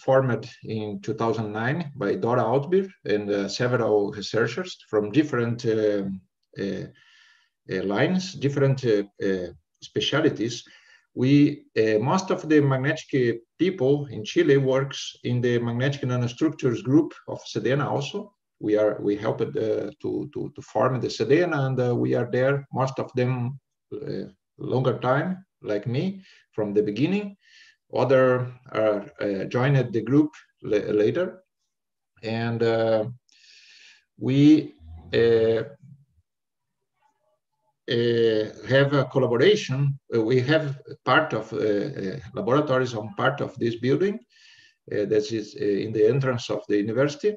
formed in 2009 by Dora Altbier and several researchers from different lines, different specialties. Most of the magnetic people in Chile works in the magnetic nanostructures group of SEDENA also. We helped to form the SEDENA, and we are there, most of them longer time, like me, from the beginning. Other are joined the group later. And we have a collaboration. We have part of laboratories on part of this building that is in the entrance of the university.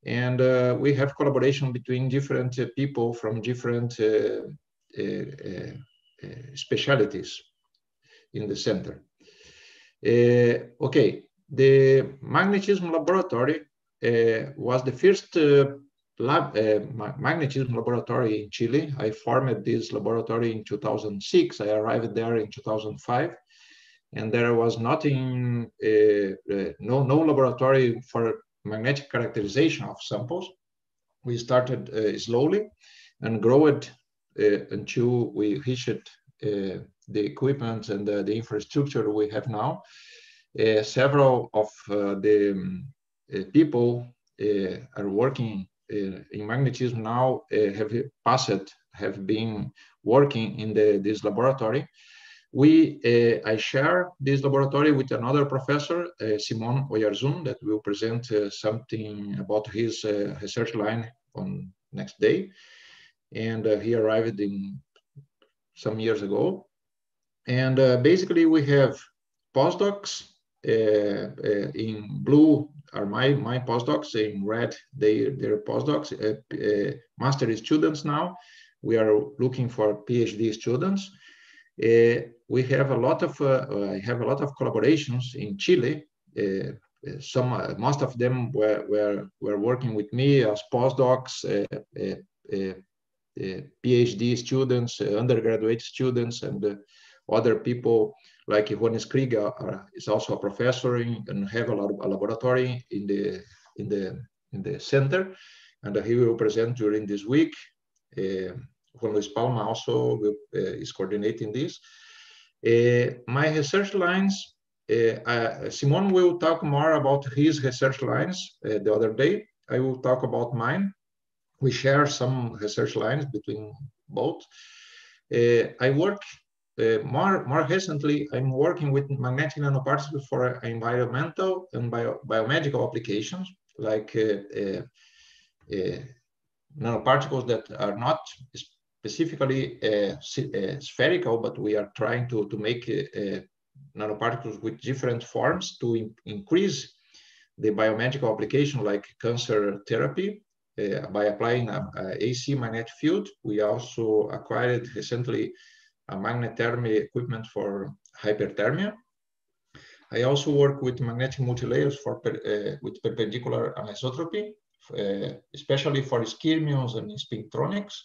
And we have collaboration between different people from different specialties in the center. Okay, the magnetism laboratory was the first magnetism laboratory in Chile. I formed this laboratory in 2006. I arrived there in 2005, and there was nothing, no laboratory for magnetic characterization of samples. We started slowly and grew it until we reached the equipment and the infrastructure we have now. Several of the people are working in magnetism now, have been working in this laboratory. I share this laboratory with another professor, Simon Oyarzun, that will present something about his research line on next day. And he arrived in some years ago. And basically we have postdocs. In blue are my postdocs, in red they're postdocs, master students now. We are looking for PhD students. We have a lot of I have a lot of collaborations in Chile. Most of them were working with me as postdocs, PhD students, undergraduate students, and other people like Juanes Kriga is also a professor and have a laboratory in the center, and he will present during this week. Juan Luis Palma also is coordinating this. My research lines, Simon will talk more about his research lines the other day. I will talk about mine. We share some research lines between both. I work more recently, I'm working with magnetic nanoparticles for environmental and biomedical applications, like nanoparticles that are not specifically spherical, but we are trying to make nanoparticles with different forms to increase the biomedical application, like cancer therapy, by applying a AC magnetic field. We also acquired recently a magnethermy equipment for hyperthermia. I also work with magnetic multilayers with perpendicular anisotropy, especially for skyrmions and spintronics.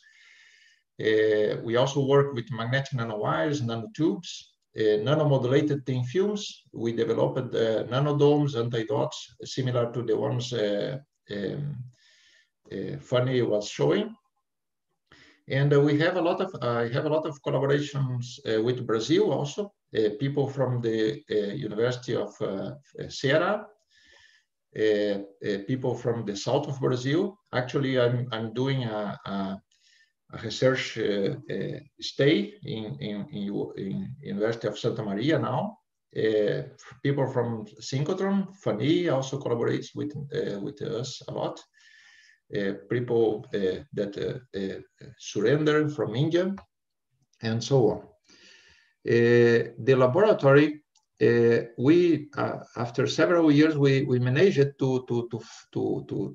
We also work with magnetic nanowires, nanotubes, nanomodulated thin films. We developed nanodomes, antidotes, similar to the ones Fanny was showing. And we have a lot of I have a lot of collaborations with Brazil also. People from the University of Ceará, people from the south of Brazil. Actually, I'm doing a research stay in University of Santa Maria now. People from synchrotron, Fanny also collaborates with us a lot. People that surrender from India, and so on. The laboratory, we after several years, we managed to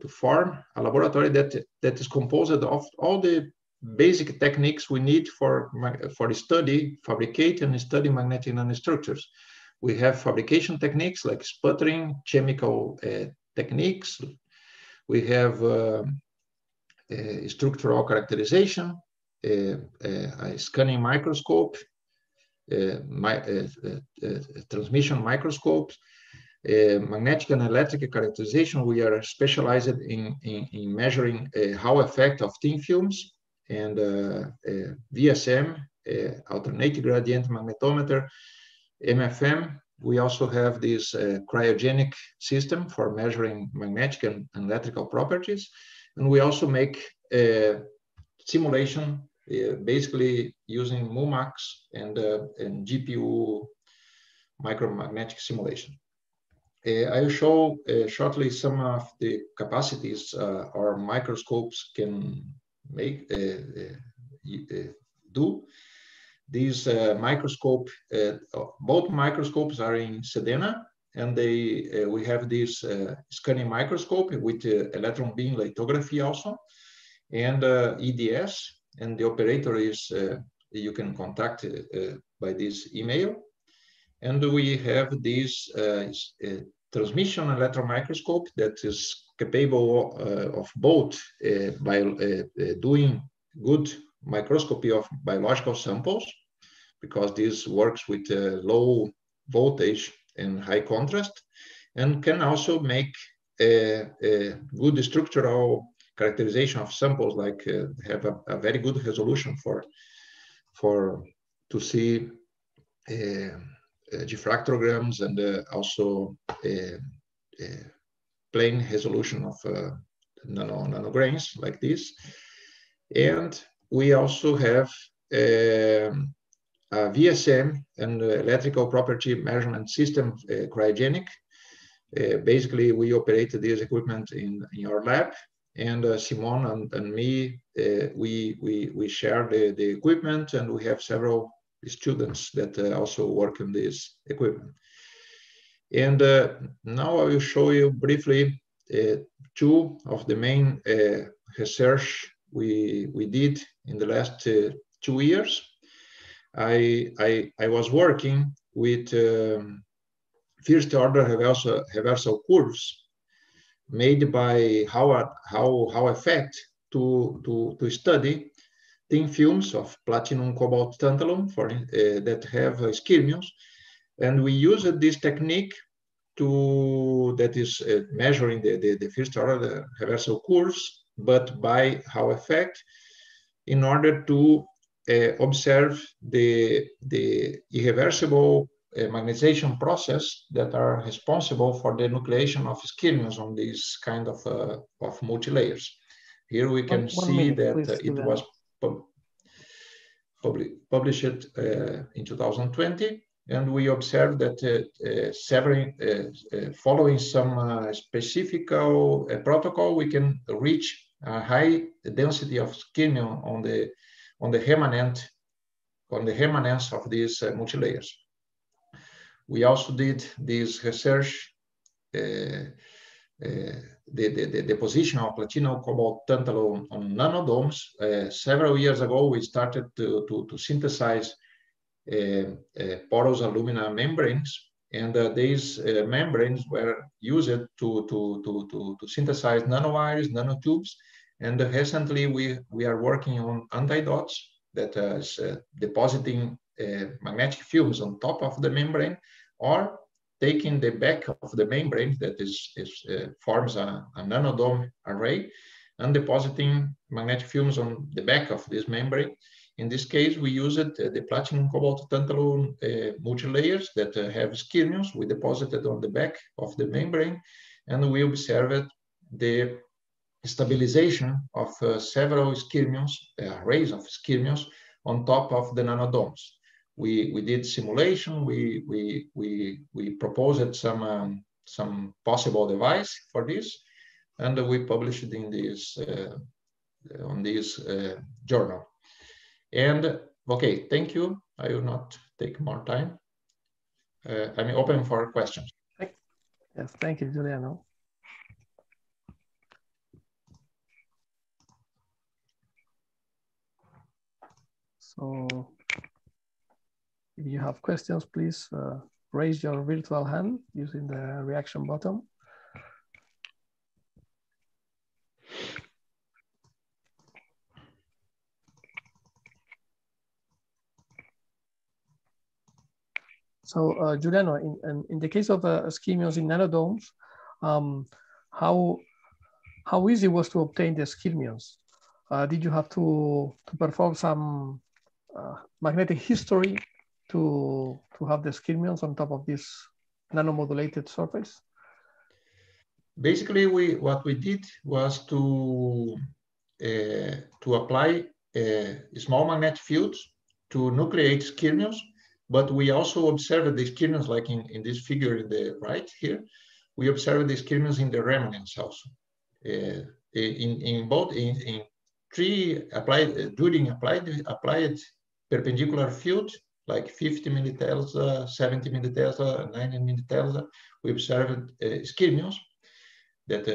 form a laboratory that is composed of all the basic techniques we need for study, fabricate, and study magnetic nanostructures. We have fabrication techniques like sputtering, chemical techniques. We have structural characterization, a scanning microscope, transmission microscopes, magnetic and electric characterization. We are specialized in measuring Hall effect of thin films, and VSM, alternating gradient magnetometer, MFM. We also have this cryogenic system for measuring magnetic and electrical properties. And we also make simulation, basically using MUMAX and GPU micromagnetic simulation. I will show shortly some of the capacities our microscopes can make, do. This microscope, both microscopes are in Sedena, and we have this scanning microscope with electron beam lithography also, and EDS, and the operator is, you can contact by this email. And we have this transmission electron microscope that is capable of both by doing good microscopy of biological samples, because this works with low voltage and high contrast, and can also make a good structural characterization of samples, like have a very good resolution to see diffractograms, and also plane resolution of nanograins like this. And we also have a VSM and electrical property measurement system, cryogenic. Basically, we operated this equipment in our lab, and Simon and me, we share the equipment, and we have several students that also work on this equipment. And now I will show you briefly two of the main research we did in the last 2 years. I was working with first order reversal curves made by how effect to study thin films of platinum, cobalt, tantalum that have skirmions, and we used this technique that is measuring the first order reversal curves, but by how effect, in order to observe the irreversible magnetization process that are responsible for the nucleation of skirmions on these kind of multilayers. Here we can see that it was published in 2020, and we observed that following some specific protocol, we can reach a high density of skirmion on the remanence of these multilayers. We also did this research, the deposition of platinum, cobalt, tantalum on nanodomes. Several years ago, we started to synthesize porous alumina membranes, and these membranes were used to synthesize nanowires, nanotubes, and recently we are working on antidotes that is depositing magnetic films on top of the membrane, or taking the back of the membrane that forms a nanodome array, and depositing magnetic films on the back of this membrane. In this case, we used the platinum, cobalt, tantalum multilayers that have skirmions. We deposited on the back of the membrane, and we observed the stabilization of several skirmions, arrays of skirmions on top of the nanodomes. We did simulation. We proposed some possible device for this, and we published it in this on this journal. And okay, thank you. I will not take more time. I'm open for questions. Yes, thank you, Giuliano. So if you have questions, please raise your virtual hand using the reaction button. So Giuliano, in the case of skirmions in nanodomes, how easy was to obtain the skirmions? Did you have to perform some magnetic history to have the skirmions on top of this nanomodulated surface? Basically, what we did was to apply small magnetic fields to nucleate skirmions, but we also observed the skirmions, like in this figure in the right here. We observed the skirmions in the remanence also. In three applied perpendicular field, like 50 millitesla, 70 millitesla, 90 millitesla. We observed skirmions that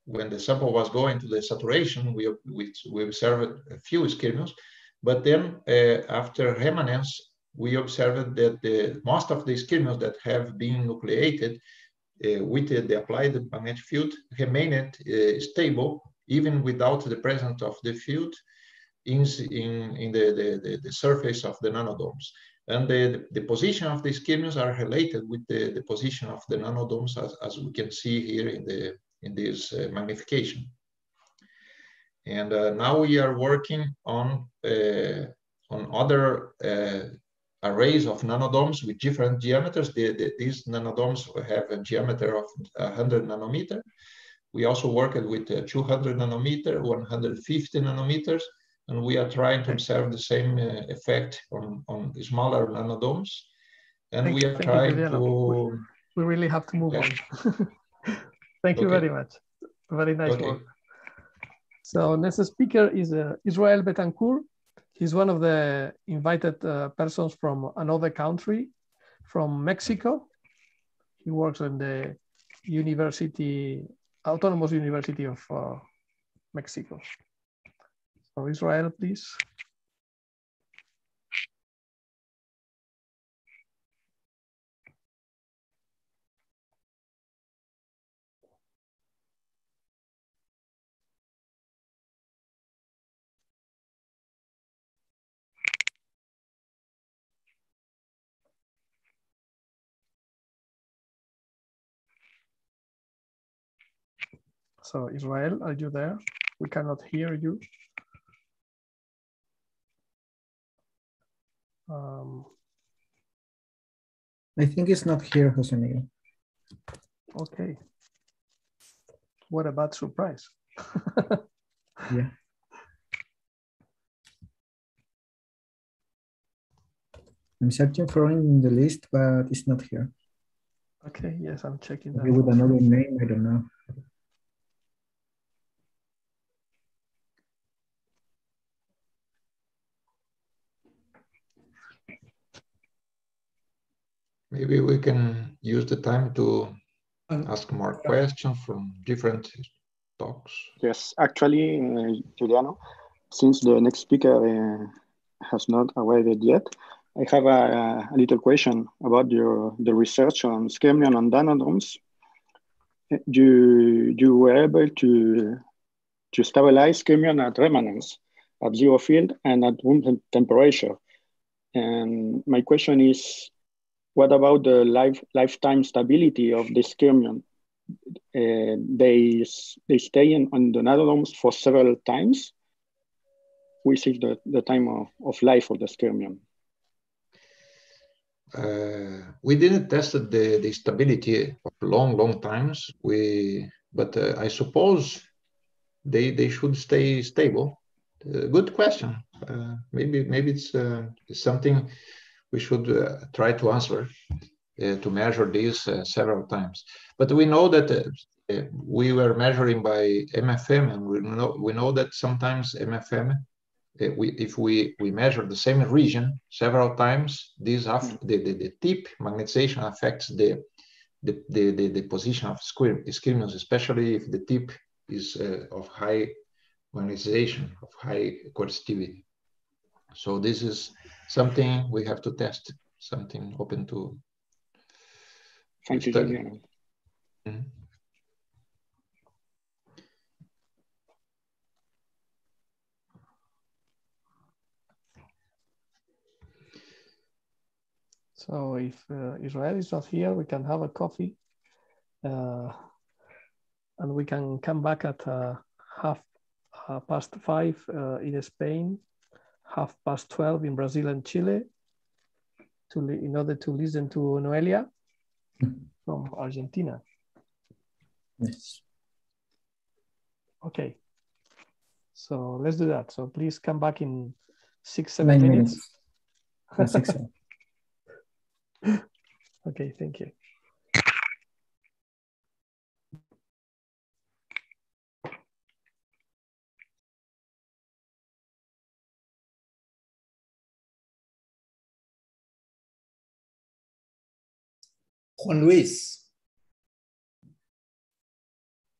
when the sample was going to the saturation, we observed a few skirmions, but then after remanence, we observed that most of the skirmions that have been nucleated with the applied magnetic field remained stable, even without the presence of the field in the surface of the nanodomes. And the position of the skirmions are related with the position of the nanodomes, as we can see here in this magnification. And now we are working on other arrays of nanodomes with different diameters. These nanodomes have a diameter of 100 nanometer. We also worked with 200 nanometer, 150 nanometers, and we are trying to observe the same effect on the smaller nanodomes. And we are trying to... We really have to move on. Thank you very much. Very nice work. So next speaker is Israel Betancourt. He's one of the invited persons from another country, from Mexico. He works in the Autonomous University of Mexico. So Israel, please. So Israel, are you there? We cannot hear you. I think it's not here, Jose Miguel. Okay. What a bad surprise. Yeah. I'm searching for him in the list, but it's not here. Okay, yes, I'm checking that. Maybe with another name, I don't know. Maybe we can use the time to ask more questions from different talks. Yes, actually, Juliano, since the next speaker has not arrived yet, I have a little question about the research on skirmion and nanodomes. You were able to stabilize skirmion at remanence, at zero field, and at room temperature. And my question is, what about the lifetime stability of the skirmion? They stay on the nanodomes for several times, which is the time of life of the skirmion. We didn't test the stability of long times. But I suppose they should stay stable. Good question. Maybe it's something we should try to answer to measure this several times. But we know that we were measuring by MFM, and we know that sometimes MFM, if we measure the same region several times, the tip magnetization affects the position of skirmions, especially if the tip is of high magnetization, of high coercitivity. So this is something we have to test, something open to study. Mm-hmm. So if Israel is not here, we can have a coffee and we can come back at 5:30 in Spain, 12:30 in Brazil and Chile, in order to listen to Noelia from Argentina. Yes. Okay. So let's do that. So please come back in 6-7 9 minutes. 6 Okay, thank you. Juan Luis,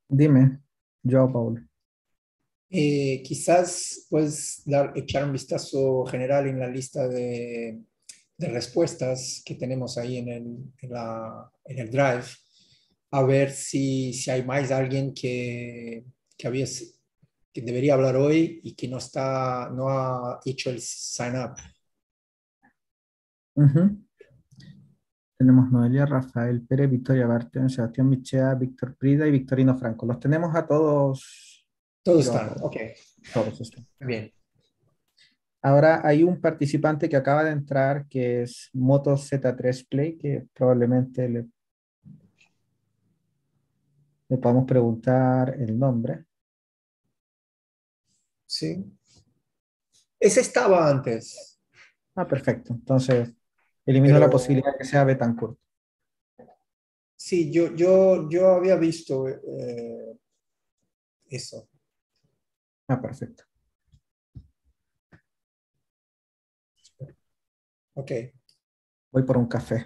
Dime, yo, Paul. quizás puedes echar un vistazo general en la lista de respuestas que tenemos ahí en el Drive, a ver si hay más alguien que que debería hablar hoy y que no ha hecho el sign up. Ujú. Tenemos Noelia, Rafael Pérez, Victoria Barten, Sebastián Michea, Víctor Prida y Victorino Franco. Los tenemos a todos. Todos Yo, están, Paul. ok, Todos están. bien. Ahora hay un participante que acaba de entrar que es Moto Z3 Play, que probablemente le podamos preguntar el nombre. Sí. Ese estaba antes, Ah, perfecto. Entonces, elimino la pero posibilidad de que sea Betancourt. sí, yo había visto eso. Ah, perfecto. Ok. Voy por un café.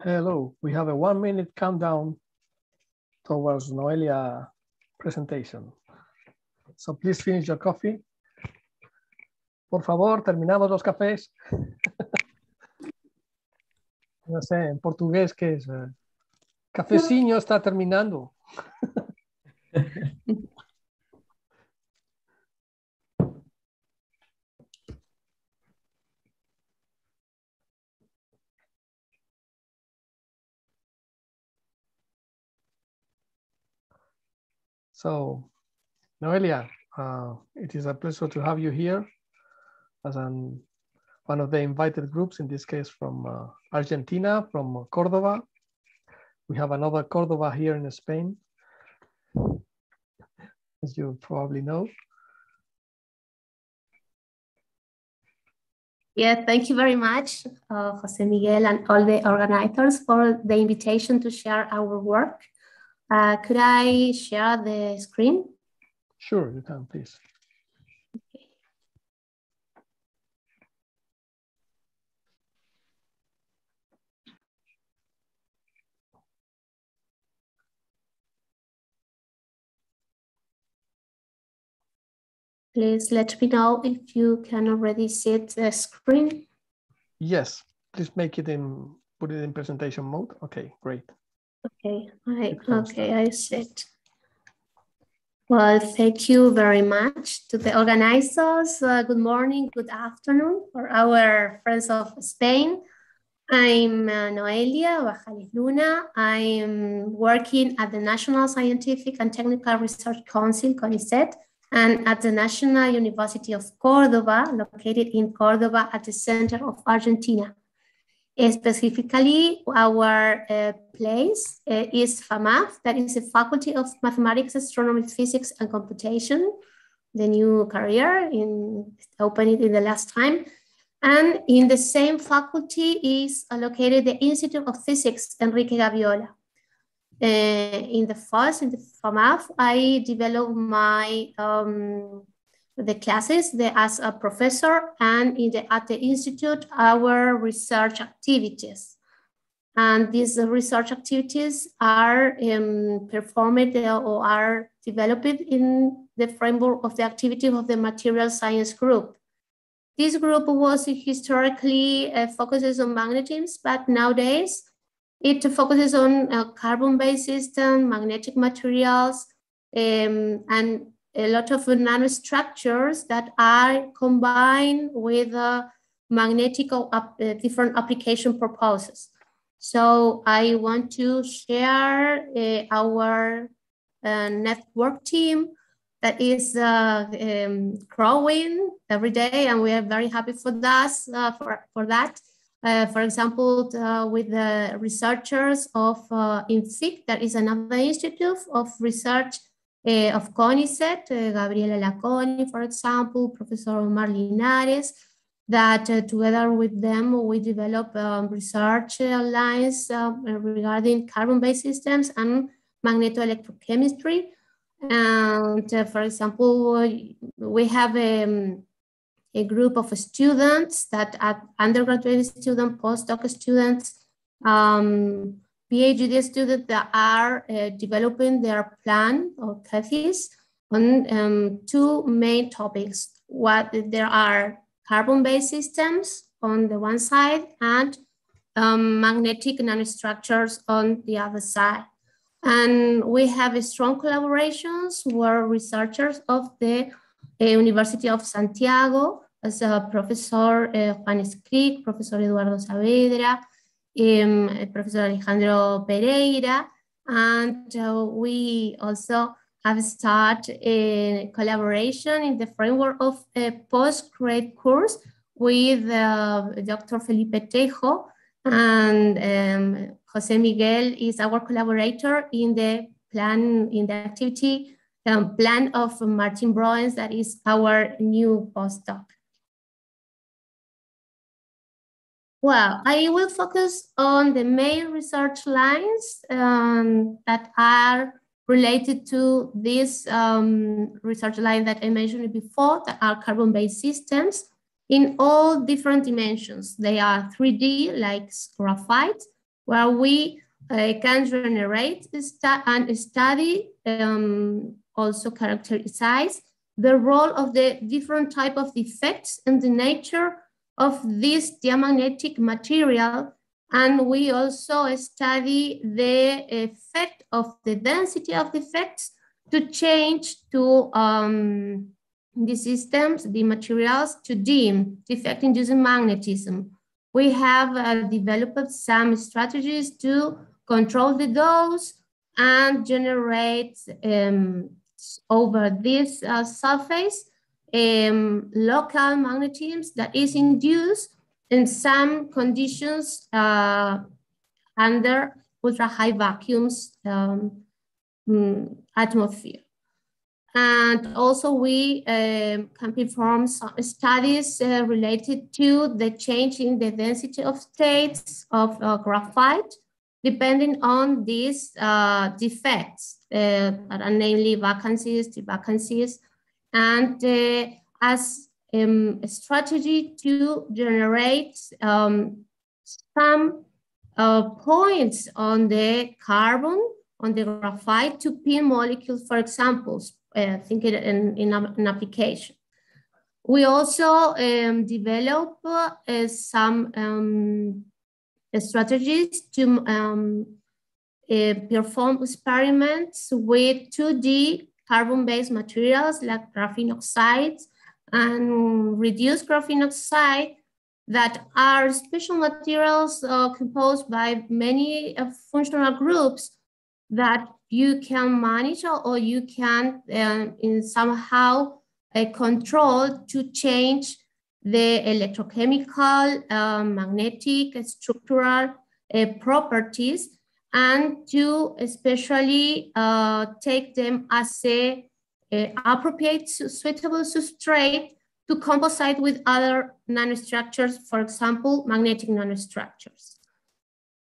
Hello, we have a 1 minute countdown towards Noelia presentation. So please finish your coffee. Por favor, terminamos los cafés. No sé, en portugués, ¿qué es? Cafecillo está terminando. So, Noelia, it is a pleasure to have you here as one of the invited groups, in this case from Argentina, from Cordoba. We have another Cordoba here in Spain, as you probably know. Yeah, thank you very much, Jose Miguel and all the organizers for the invitation to share our work. Could I share the screen? Sure, you can, please. Okay. Please let me know if you can already see the screen. Yes, please make it in, put it in presentation mode. Okay, great. Okay, I said. Well, thank you very much to the organizers. Good morning, good afternoon for our friends of Spain. I'm Noelia Bajales Luna. I'm working at the National Scientific and Technical Research Council, CONICET, and at the National University of Cordoba, located in Cordoba at the center of Argentina. Specifically, our place is FAMAF, that is the Faculty of Mathematics, Astronomy, Physics, and Computation, the new career opened in the last time. And in the same faculty is located the Institute of Physics, Enrique Gaviola. In the FAMAF, I developed my the classes as a professor, and at the institute, our research activities. And these research activities are performed or are developed in the framework of the activity of the material science group. This group was historically focuses on magnetisms, but nowadays it focuses on carbon-based systems, magnetic materials, and a lot of nanostructures that are combined with magnetic different application purposes. So I want to share our network team that is growing every day, and we are very happy for that. For example, with the researchers of INFIC, that is another institute of research of CONICET, Gabriela Laconi, for example, Professor Omar Linares, that together with them, we develop research lines regarding carbon-based systems and magnetoelectrochemistry. And for example, we have a group of students that are undergraduate students, postdoc students, PhD students that are developing their plan or thesis on two main topics. There are carbon-based systems on the one side and magnetic nanostructures on the other side. And we have strong collaborations with researchers of the University of Santiago, as Professor Juan Escric, Professor Eduardo Saavedra, Professor Alejandro Pereira, and we also have started a collaboration in the framework of a postgrad course with Dr. Felipe Tejo, and Jose Miguel is our collaborator in the plan, in the activity plan of Martin Broens, that is our new postdoc. Well, I will focus on the main research lines that are related to this research line that I mentioned before, that are carbon-based systems in all different dimensions. They are 3D, like graphite, where we can generate and study, also characterize the role of the different type of defects and the nature of this diamagnetic material. And we also study the effect of the density of defects to change to the systems, the materials, to dim defect-inducing magnetism. We have developed some strategies to control the dose and generate over this surface local magnetism that is induced in some conditions under ultra-high vacuums atmosphere. And also we can perform some studies related to the change in the density of states of graphite, depending on these defects, namely vacancies, devacancies, and as a strategy to generate some points on the carbon, on the graphite to pin molecules, for example, thinking in an application. We also develop some strategies to perform experiments with 2D carbon-based materials like graphene oxides and reduced graphene oxide that are special materials composed by many functional groups that you can manage or you can in somehow control to change the electrochemical, magnetic, structural properties, and to especially take them as a appropriate suitable substrate to composite with other nanostructures, for example, magnetic nanostructures.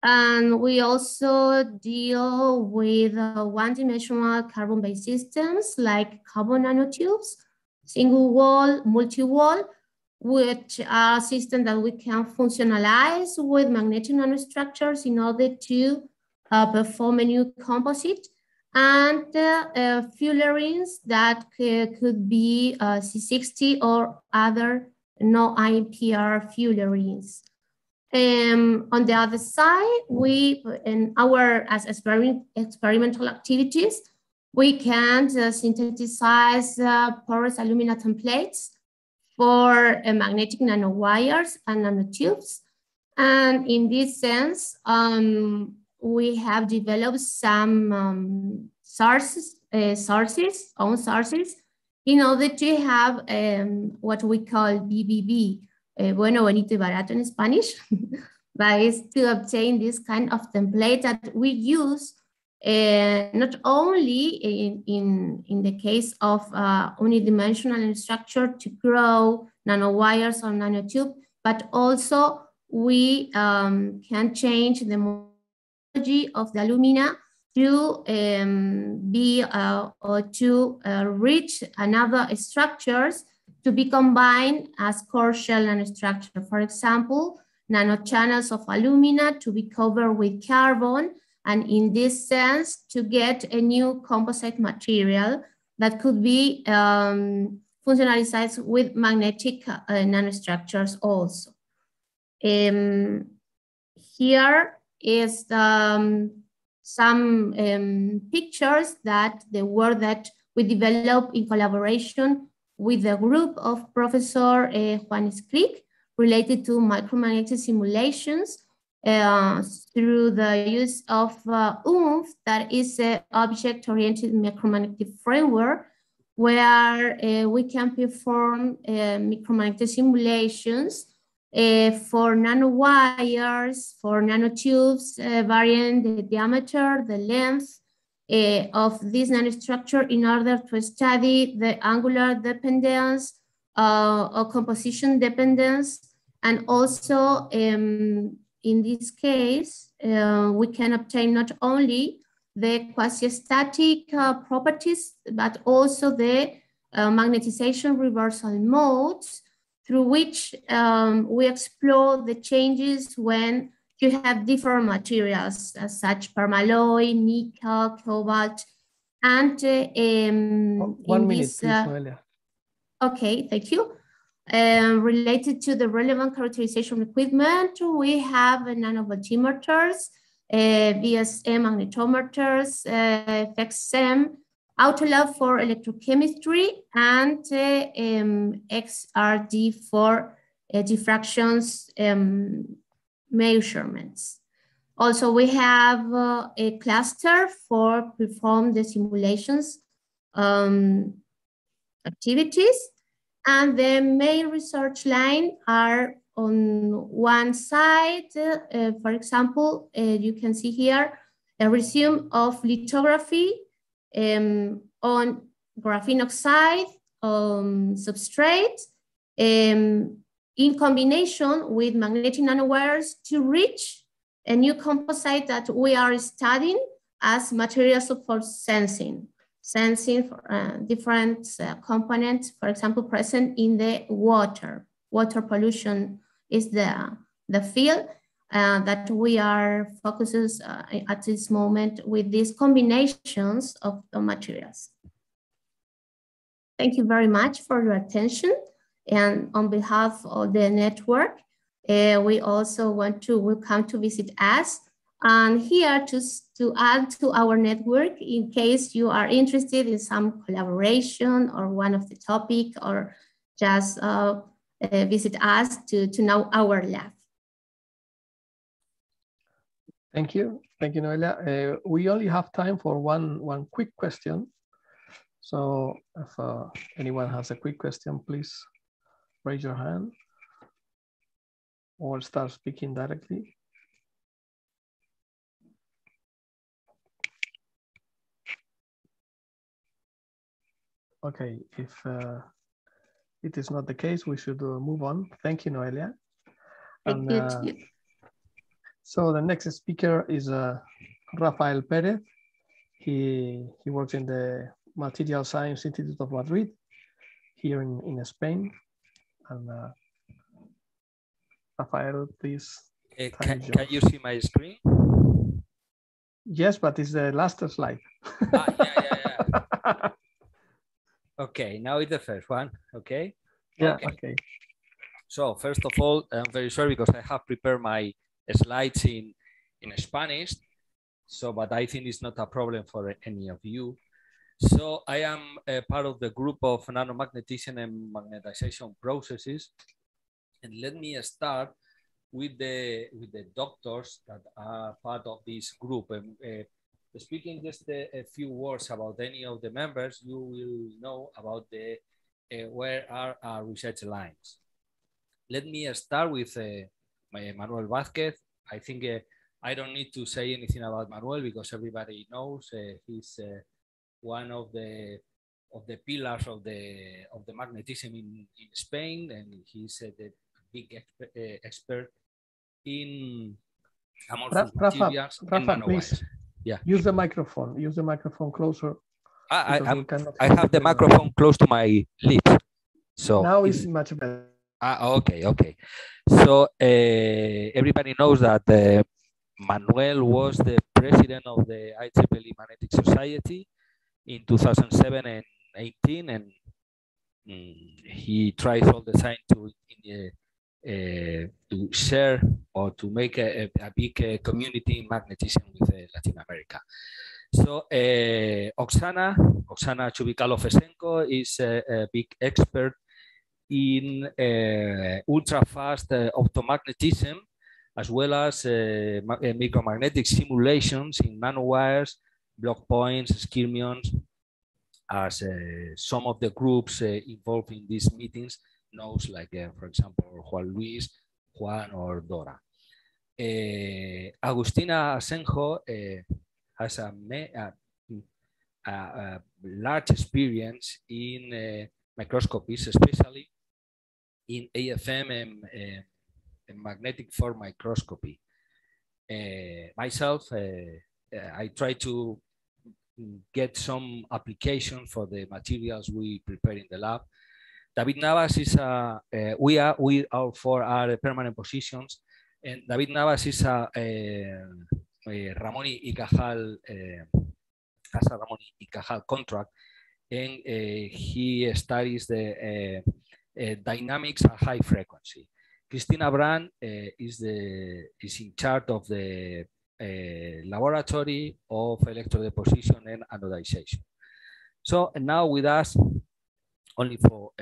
And we also deal with one-dimensional carbon-based systems like carbon nanotubes, single wall, multi-wall, which are systems that we can functionalize with magnetic nanostructures in order to perform a new composite, and fullerenes that could be C60 or other no-IPR fullerenes. On the other side, we, in our as experimental activities, we can synthesize porous alumina templates for magnetic nanowires and nanotubes. And in this sense, we have developed some sources, in order to have what we call BBB, bueno, bonito y barato in Spanish, but is to obtain this kind of template that we use not only in the case of unidimensional structure to grow nanowires or nanotube, but also we can change the morphology of the alumina to be or to reach another structures to be combined as core shell nanostructure. For example, nanochannels of alumina to be covered with carbon, and in this sense to get a new composite material that could be functionalized with magnetic nanostructures also. Here is some pictures that the work that we developed in collaboration with a group of Professor Juan Sklik related to micromagnetic simulations through the use of UMF, that is an object-oriented micromagnetic framework, where we can perform micromagnetic simulations for nanowires, for nanotubes, varying the diameter, the length of this nanostructure in order to study the angular dependence or composition dependence. And also in this case, we can obtain not only the quasi-static properties, but also the magnetization reversal modes, through which we explore the changes when you have different materials such permalloy, nickel, cobalt, and 1 minute, please, Noelia. Okay, thank you. Related to the relevant characterization equipment, we have nanovoltmeters, VSM magnetometers, FXM, Autolab for electrochemistry, and XRD for diffractions measurements. Also, we have a cluster for perform the simulations activities, and the main research line are on one side. For example, you can see here a resume of lithography on graphene oxide substrate in combination with magnetic nanowires to reach a new composite that we are studying as materials for sensing for different components, for example, present in the water. Water pollution is the field that we are focused at this moment with these combinations of the materials. Thank you very much for your attention. And on behalf of the network, we also want to welcome to visit us. And here to add to our network, in case you are interested in some collaboration or one of the topic, or just visit us to know our lab. Thank you, Noelia. We only have time for one quick question. So if anyone has a quick question, please raise your hand or start speaking directly. Okay, if it is not the case, we should move on. Thank you, Noelia. Thank you. So the next speaker is Rafael Perez. He works in the Material Science Institute of Madrid here in Spain. And Rafael, please. Can you see my screen? Yes, but it's the last slide. Yeah. Okay, now it's the first one, okay? Yeah, okay. So first of all, I'm very sorry because I have prepared my slides in Spanish, but I think it's not a problem for any of you. So I am a part of the group of nanomagnetism and magnetization processes. And let me start with the doctors that are part of this group. Speaking just a few words about any of the members, you will know about where are our research lines. Let me start with Manuel Vázquez. I think I don't need to say anything about Manuel because everybody knows he's one of the pillars of the magnetism in Spain, and he's the big expert in amorphous materials and nanowires. Yeah. Use the microphone. Use the microphone closer. I have the microphone close to my lips. So now it's much better. Okay. So everybody knows that Manuel was the president of the IEEE Magnetic Society in 2007 and 18, and he tries all the time to share or to make a big community in magnetism with Latin America. So Oksana Chubikalo-Fesenko is a big expert in ultra-fast optomagnetism, as well as micromagnetic simulations in nanowires, block points, skyrmions, as some of the groups involved in these meetings knows, like, for example, Juan or Dora. Agustina Asenjo has a large experience in microscopies, especially in AFM and magnetic form microscopy. Myself, I try to get some application for the materials we prepare in the lab. David Navas is we are for our permanent positions, And David Navas is a Ramón y Cajal, has a Ramón y Cajal contract, and he studies the dynamics at high frequency. Christina Brand is in charge of the laboratory of electrodeposition and anodization. So now with us, only for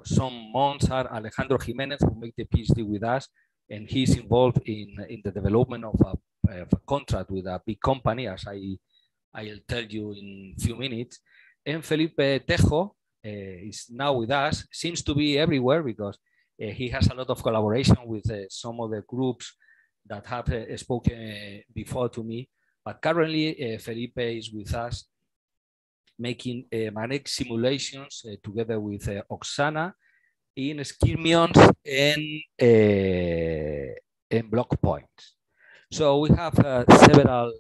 some months, are Alejandro Jimenez, who made the PhD with us, and he's involved in the development of a contract with a big company, as I'll tell you in a few minutes. And Felipe Tejo is now with us, seems to be everywhere because he has a lot of collaboration with some of the groups that have spoken before to me. But currently, Felipe is with us making magnetic simulations together with Oksana in skirmions and block points. So we have several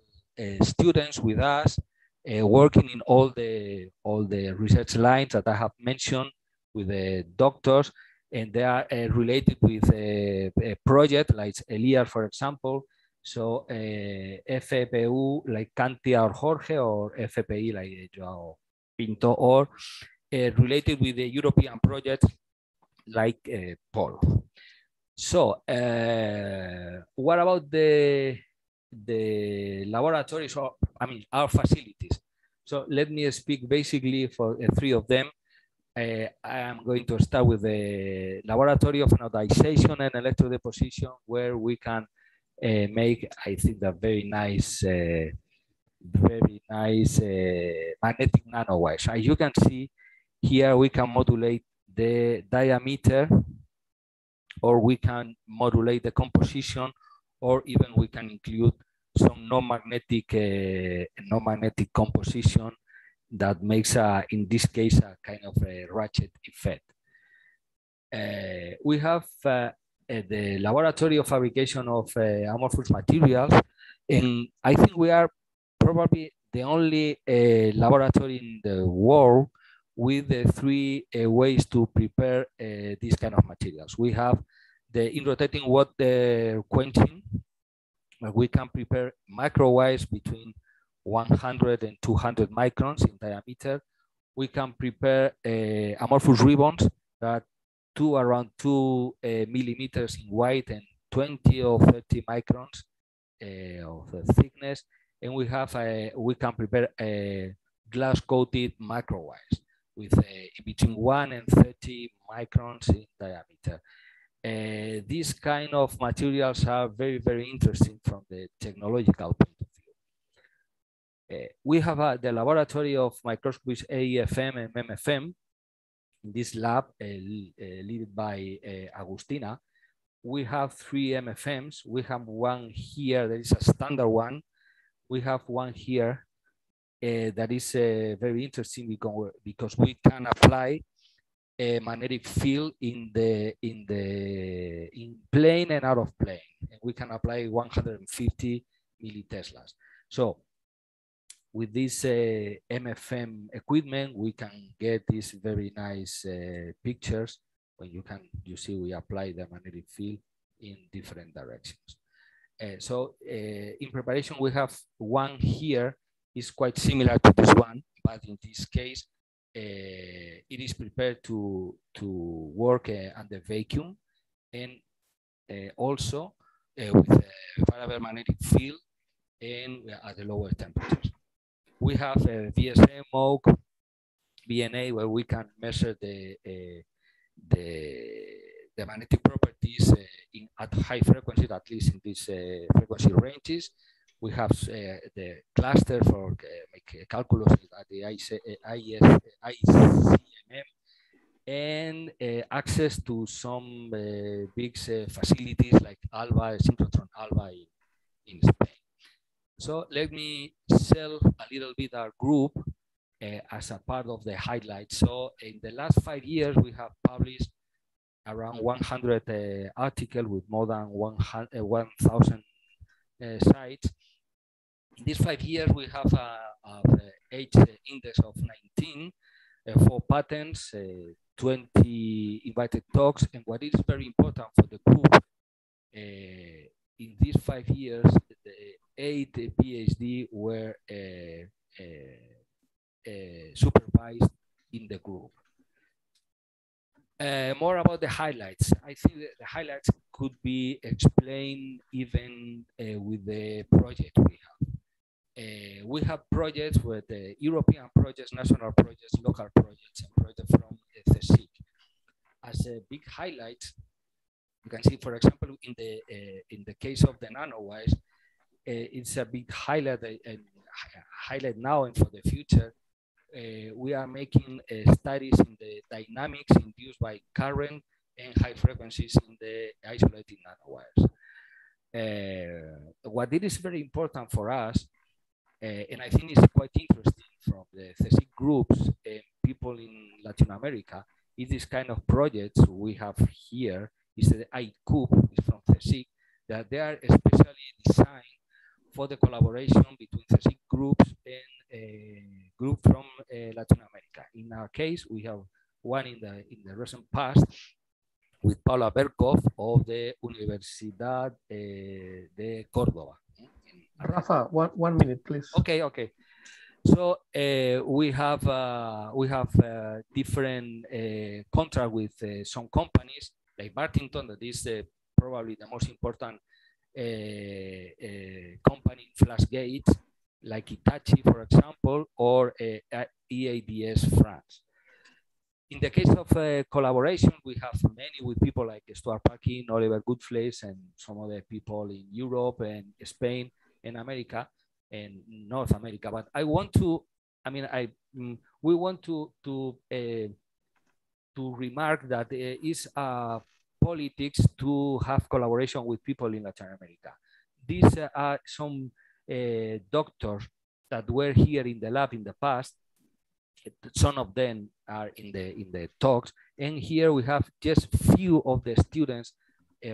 students with us working in all the research lines that I have mentioned with the doctors, and they are related with a project like ELIAR, for example. So FPU like Cantia or Jorge, or FPI like Joao Pinto, or related with the European project like Paul. So what about the laboratories, or I mean our facilities? So let me speak basically for three of them. I am going to start with the laboratory of anodization and electrodeposition, where we can make, I think, a very nice magnetic nanowires. As you can see here, we can modulate the diameter, or we can modulate the composition, or even we can include some non-magnetic composition that makes, in this case, a kind of a ratchet effect. We have the laboratory of fabrication of amorphous materials, and I think we are probably the only laboratory in the world with the three ways to prepare these kind of materials. We have the in-rotating water quenching, where we can prepare microwires between 100 and 200 microns in diameter. We can prepare amorphous ribbons that are around 2 millimeters in width and 20 or 30 microns of thickness. And we can prepare glass-coated microwires with between 1 and 30 microns in diameter. These kind of materials are very, very interesting from the technological point of view. We have the laboratory of microscopies AEFM and MFM. In this lab, led by Agustina, we have 3 MFMs. We have one here that is a standard one. We have one here that is very interesting because we can apply a magnetic field in plane and out of plane, and we can apply 150 milliteslas. So with this MFM equipment, we can get these very nice pictures when you see we apply the magnetic field in different directions. So in preparation, we have one here is quite similar to this one, but in this case, it is prepared to work under vacuum, and also with a variable magnetic field and at the lower temperatures. We have a VSM, MOOC, VNA, where we can measure the magnetic properties at high frequencies, at least in these frequency ranges. We have the cluster for make calculus at the ICMM, and access to some big facilities like ALBA, synchrotron ALBA in Spain. So let me sell a little bit our group as a part of the highlights. So in the last 5 years, we have published around 100 articles with more than 1,000 sites. In these 5 years, we have an H index of 19, 4 patents, 20 invited talks. And what is very important for the group in these 5 years, the 8 PhD were supervised in the group. More about the highlights. I think that the highlights could be explained even with the project we have. We have projects with European projects, national projects, local projects, and projects from CSIC. As a big highlight, you can see, for example, in the case of the nanowires, it's a big highlight, highlight now and for the future. We are making studies in the dynamics induced by current and high frequencies in the isolated nanowires. What it is very important for us, and I think it's quite interesting from the CSIC groups and people in Latin America, is this kind of projects we have here, is the IEEE, is from CSIC, that they are especially designed for the collaboration between CSIC groups and group from Latin America. In our case, we have one in the recent past with Paula Berkov of the Universidad de Córdoba. Rafa, one minute, please. Okay. So we have different contract with some companies like Bartington, that is probably the most important company in flash gates, like Hitachi, for example, or EADS France. In the case of collaboration, we have many with people like Stuart Parkin, Oliver Goodflace, and some other people in Europe and Spain and America and North America. But I want to, we want to remark that there is politics to have collaboration with people in Latin America. These are some doctors that were here in the lab in the past. Some of them are in the talks, and here we have just few of the students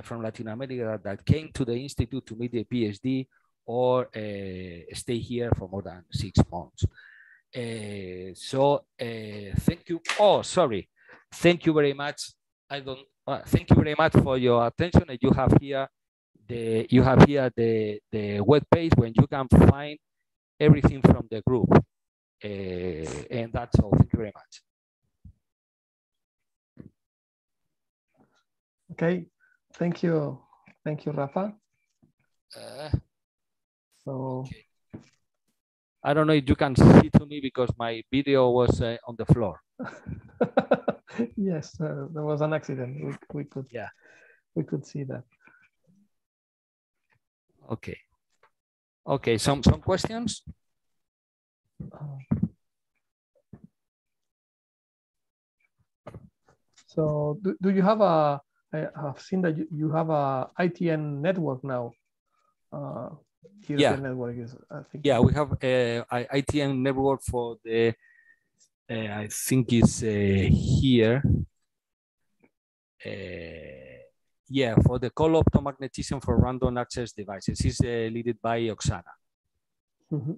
from Latin America that came to the institute to meet the PhD or stay here for more than 6 months. So thank you. Oh, sorry. Thank you very much. Thank you very much for your attention. And you have here the web page when you can find everything from the group. And that's all. Thank you very much. Okay, thank you, Rafa. So okay. I don't know if you can see to me because my video was on the floor. Yes, there was an accident. We could see that. Okay. Okay. Some questions. So do you have I have seen that you have a ITN network now. Yeah. Network is, I think. Yeah, we have a ITN network for the, I think it's here. Yeah, for the call optomagnetism for random access devices. It's led by Oksana. Mm-hmm.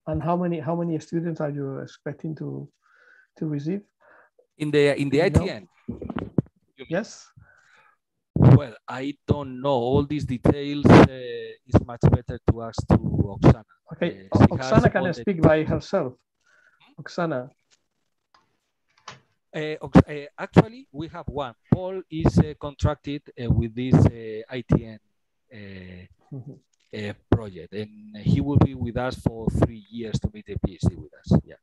And how many students are you expecting to receive? In the ITN? Yes. Well, I don't know all these details. It's much better to ask to Oksana. Okay, Oksana can speak by herself. Oksana. Actually, we have one. Paul is contracted with this ITN project, and he will be with us for 3 years to meet the PhD with us. Yeah.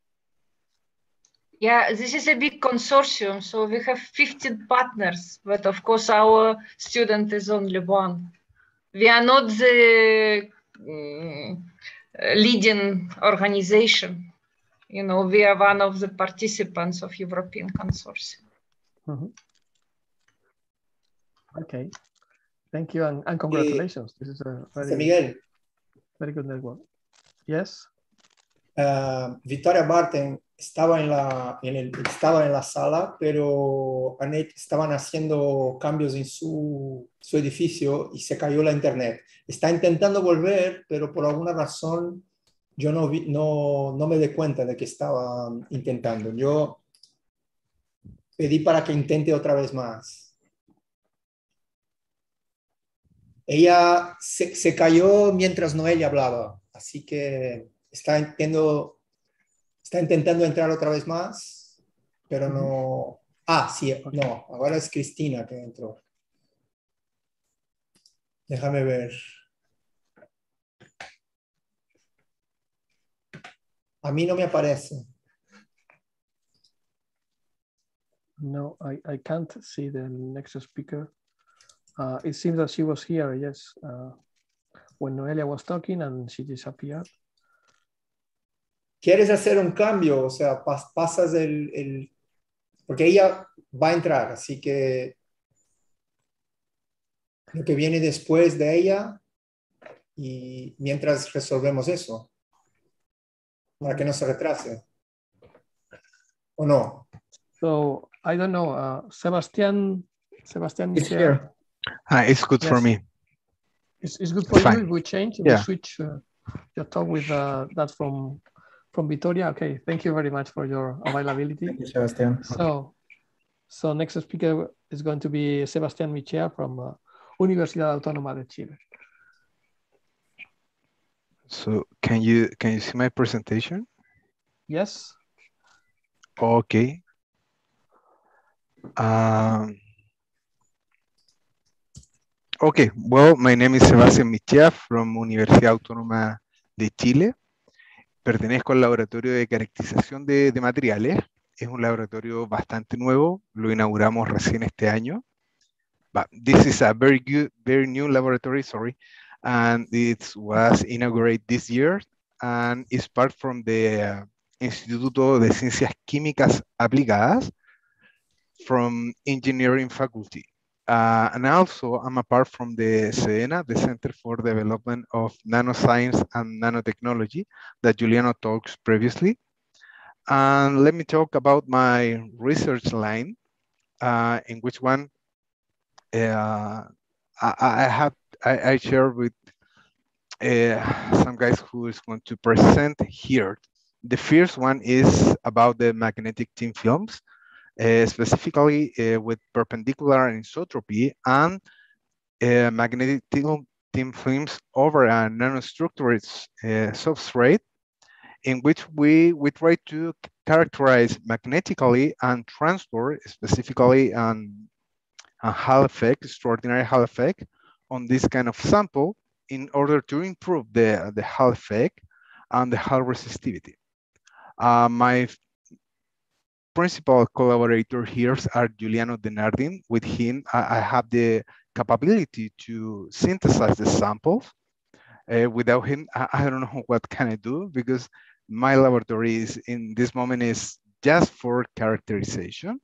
Yeah, this is a big consortium, so we have 15 partners, but of course our student is only one. We are not the leading organization. You know, we are one of the participants of European consortium. Mm-hmm. Okay, thank you and congratulations. This is a very good network. Yes. Victoria Barton estaba en la sala, pero estaban haciendo cambios en su edificio y se cayó la internet. Está intentando volver, pero por alguna razón yo no me di cuenta de que estaba intentando. Yo pedí para que intente otra vez más. Ella se cayó mientras Noelia hablaba, así que está intentando entrar otra vez más, pero no... Ah, sí, no, ahora es Cristina que entró. Déjame ver. A mí no me aparece. No, I can't see the next speaker. It seems that she was here, yes, when Noelia was talking and she disappeared. ¿Quieres hacer un cambio? O sea, pasas porque ella va a entrar, así que lo que viene después de ella y mientras resolvemos eso, para que no se retrase. ¿O no? So, I don't know, Sebastian It's Michel. here. It's good for me. It's good for you Fine. if we change, if Yeah. we switch your talk with that from Vitoria. Okay, thank you very much for your availability. Thank you, Sebastian. So next speaker is going to be Sebastián Michel from Universidad Autónoma de Chile. So can you see my presentation? Yes. Okay. Okay, well, my name is Sebastián Michel from Universidad Autónoma de Chile. Pertenezco al laboratorio de caracterización de materiales. Es un laboratorio bastante nuevo, lo inauguramos recién este año. But this is a very new laboratory, sorry, and it was inaugurated this year and is part from the Instituto de Ciencias Químicas Aplicadas from Engineering Faculty. And also I'm a part from the CEDENA, the Center for Development of Nanoscience and Nanotechnology that Juliano talked previously. And let me talk about my research line, in which one I share with some guys who is going to present here. The first one is about the magnetic thin films, specifically with perpendicular anisotropy and magnetic thin films over a nanostructured substrate, in which we try to characterize magnetically and transport specifically on a Hall effect, extraordinary Hall effect on this kind of sample in order to improve the Hall effect and the Hall resistivity. My principal collaborator here are Giuliano Denardin. With him, I have the capability to synthesize the samples. Without him, I don't know what can I do, because my laboratory is in this moment is just for characterization.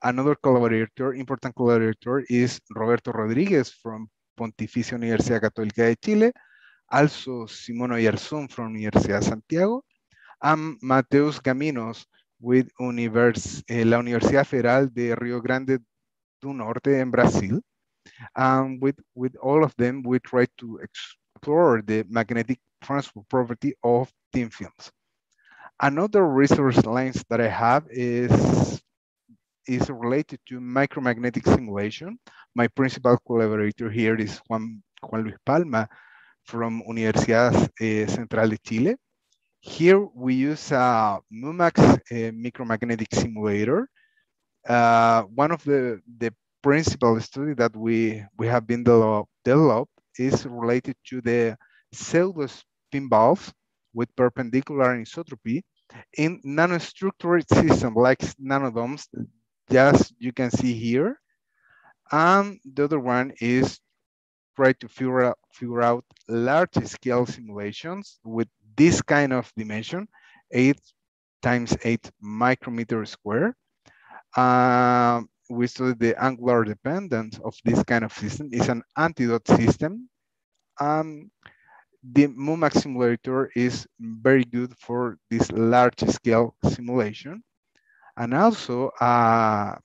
Another collaborator, important collaborator, is Roberto Rodriguez from Pontificia Universidad Católica de Chile, also Simón Oyarzún from Universidad de Santiago, and Mateus Gaminos with la Universidad Federal de Rio Grande do Norte in Brazil. And with all of them, we try to explore the magnetic transfer property of thin films. Another research lines that I have is related to micromagnetic simulation. My principal collaborator here is Juan Luis Palma from Universidad Central de Chile. Here we use a MUMAX micromagnetic simulator. One of the principal study that we have been developed is related to the pseudo spin valves with perpendicular anisotropy in nanostructured system like nanodomes, just you can see here. And the other one is try to figure out large scale simulations with this kind of dimension, 8 × 8 micrometer square. We studied the angular dependence of this kind of system. It's an antidote system. The MUMAX simulator is very good for this large scale simulation. And also, I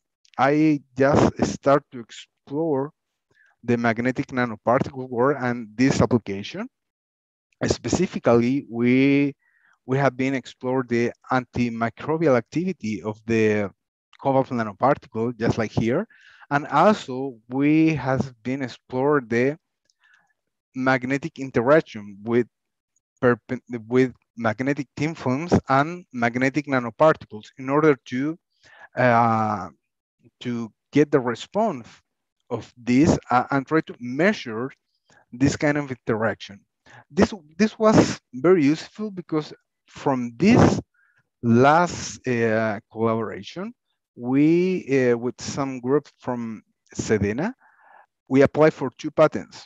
just start to explore the magnetic nanoparticle world and this application. Specifically, we we have been explored the antimicrobial activity of the cobalt nanoparticle, just like here. And also we have been explored the magnetic interaction with magnetic thin films and magnetic nanoparticles in order to get the response of this and try to measure this kind of interaction. This was very useful because from this last collaboration, we with some group from Sedena, we applied for 2 patents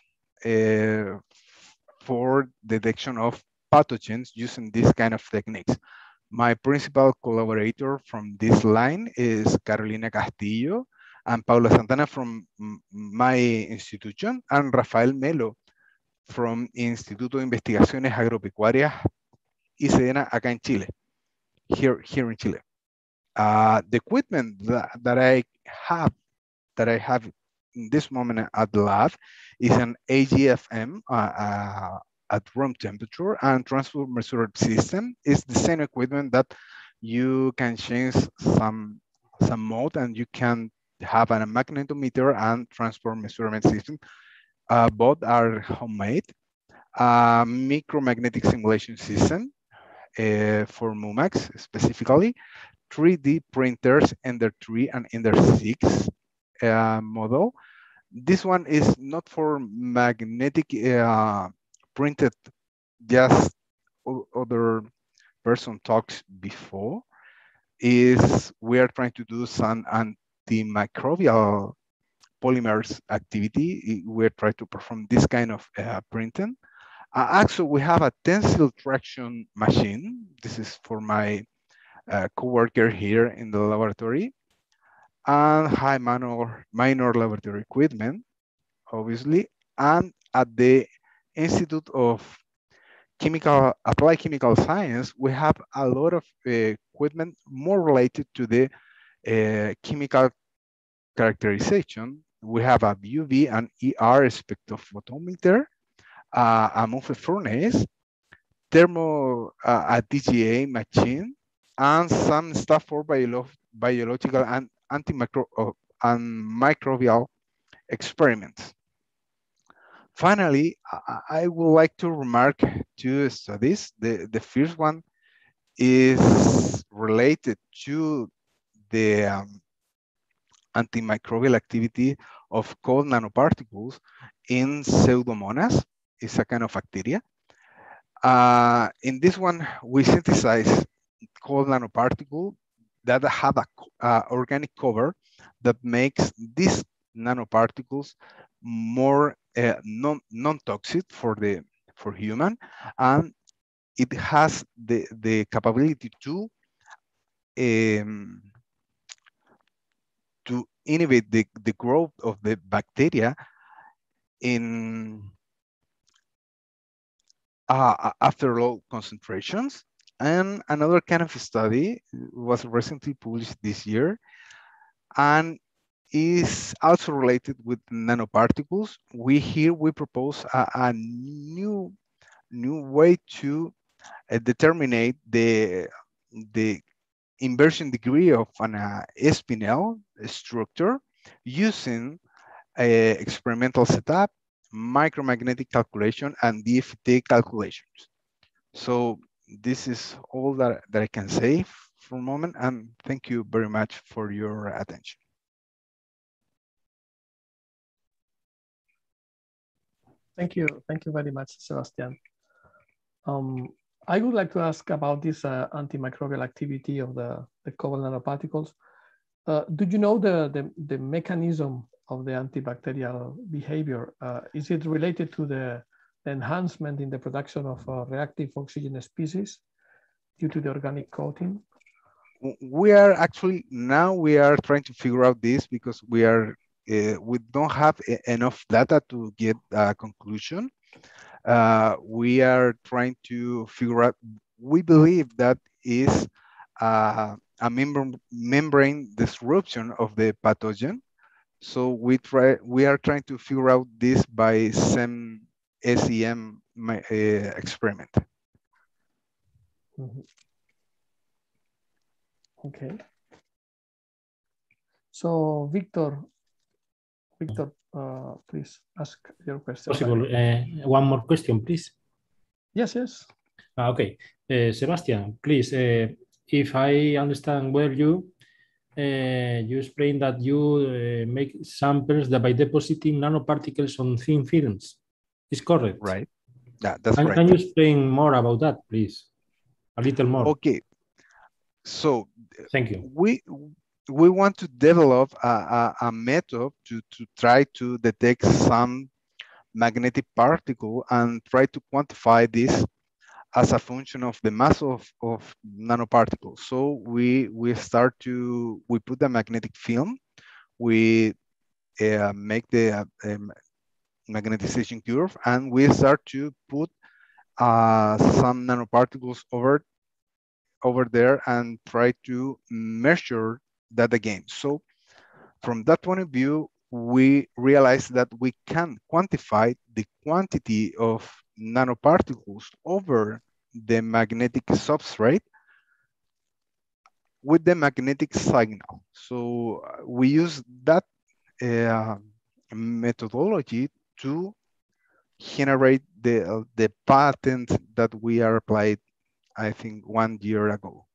for detection of pathogens using this kind of techniques. My principal collaborator from this line is Carolina Castillo and Paula Santana from my institution, and Rafael Melo from Instituto de Investigaciones Agropecuarias y Sedena acá en Chile, here in Chile. The equipment that I have in this moment at the lab is an AGFM at room temperature, and transport measured system is the same equipment that you can change some mode, and you can have a magnetometer and transport measurement system. Both are homemade. Micromagnetic simulation system for MUMAX specifically, 3D printers Ender 3 and Ender 6 model. This one is not for magnetic printed, just other person talks before, is we are trying to do some antimicrobial polymers activity. We're trying to perform this kind of printing. Actually, we have a tensile traction machine. This is for my co-worker here in the laboratory, and high minor laboratory equipment, obviously. And at the Institute of Applied Chemical Science, we have a lot of equipment more related to the chemical characterization. We have a UV and ER spectrophotometer, a MUFE furnace, a TGA machine, and some stuff for biological and microbial experiments. Finally, I would like to remark 2 studies. The first one is related to the antimicrobial activity of cold nanoparticles in Pseudomonas. It's a kind of bacteria. In this one, we synthesize cold nanoparticle that have a organic cover that makes these nanoparticles more non-toxic for human, and it has the capability to inhibit the growth of the bacteria in after low concentrations. And another kind of study was recently published this year and is also related with nanoparticles. We propose a new way to determine the inversion degree of an spinel structure using experimental setup, micromagnetic calculation, and DFT calculations. So this is all that I can say for a moment, and thank you very much for your attention. Thank you very much, Sebastian. I would like to ask about this antimicrobial activity of the cobalt nanoparticles. Do you know the mechanism of the antibacterial behavior? Is it related to the enhancement in the production of reactive oxygen species due to the organic coating? We are actually, now we are trying to figure out this because we don't have enough data to get a conclusion. We are trying to figure out, we believe that is a membrane disruption of the pathogen. So we are trying to figure out this by SEM experiment. Okay. So Victor, please ask your question. Possible. One more question, please. Yes, yes. Okay. Sebastian, please, if I understand well you explained that you make samples that by depositing nanoparticles on thin films. Is correct? Right. Yeah, that's right. Can you explain more about that, please? A little more. Okay. So thank you. We want to develop a method to try to detect some magnetic particle and try to quantify this as a function of the mass of nanoparticles. So we put the magnetic film, we make the magnetization curve, and we start to put some nanoparticles over there and try to measure that again. So from that point of view, we realized that we can quantify the quantity of nanoparticles over the magnetic substrate with the magnetic signal. So we use that methodology to generate the patent that we are applied, I think, 1 year ago.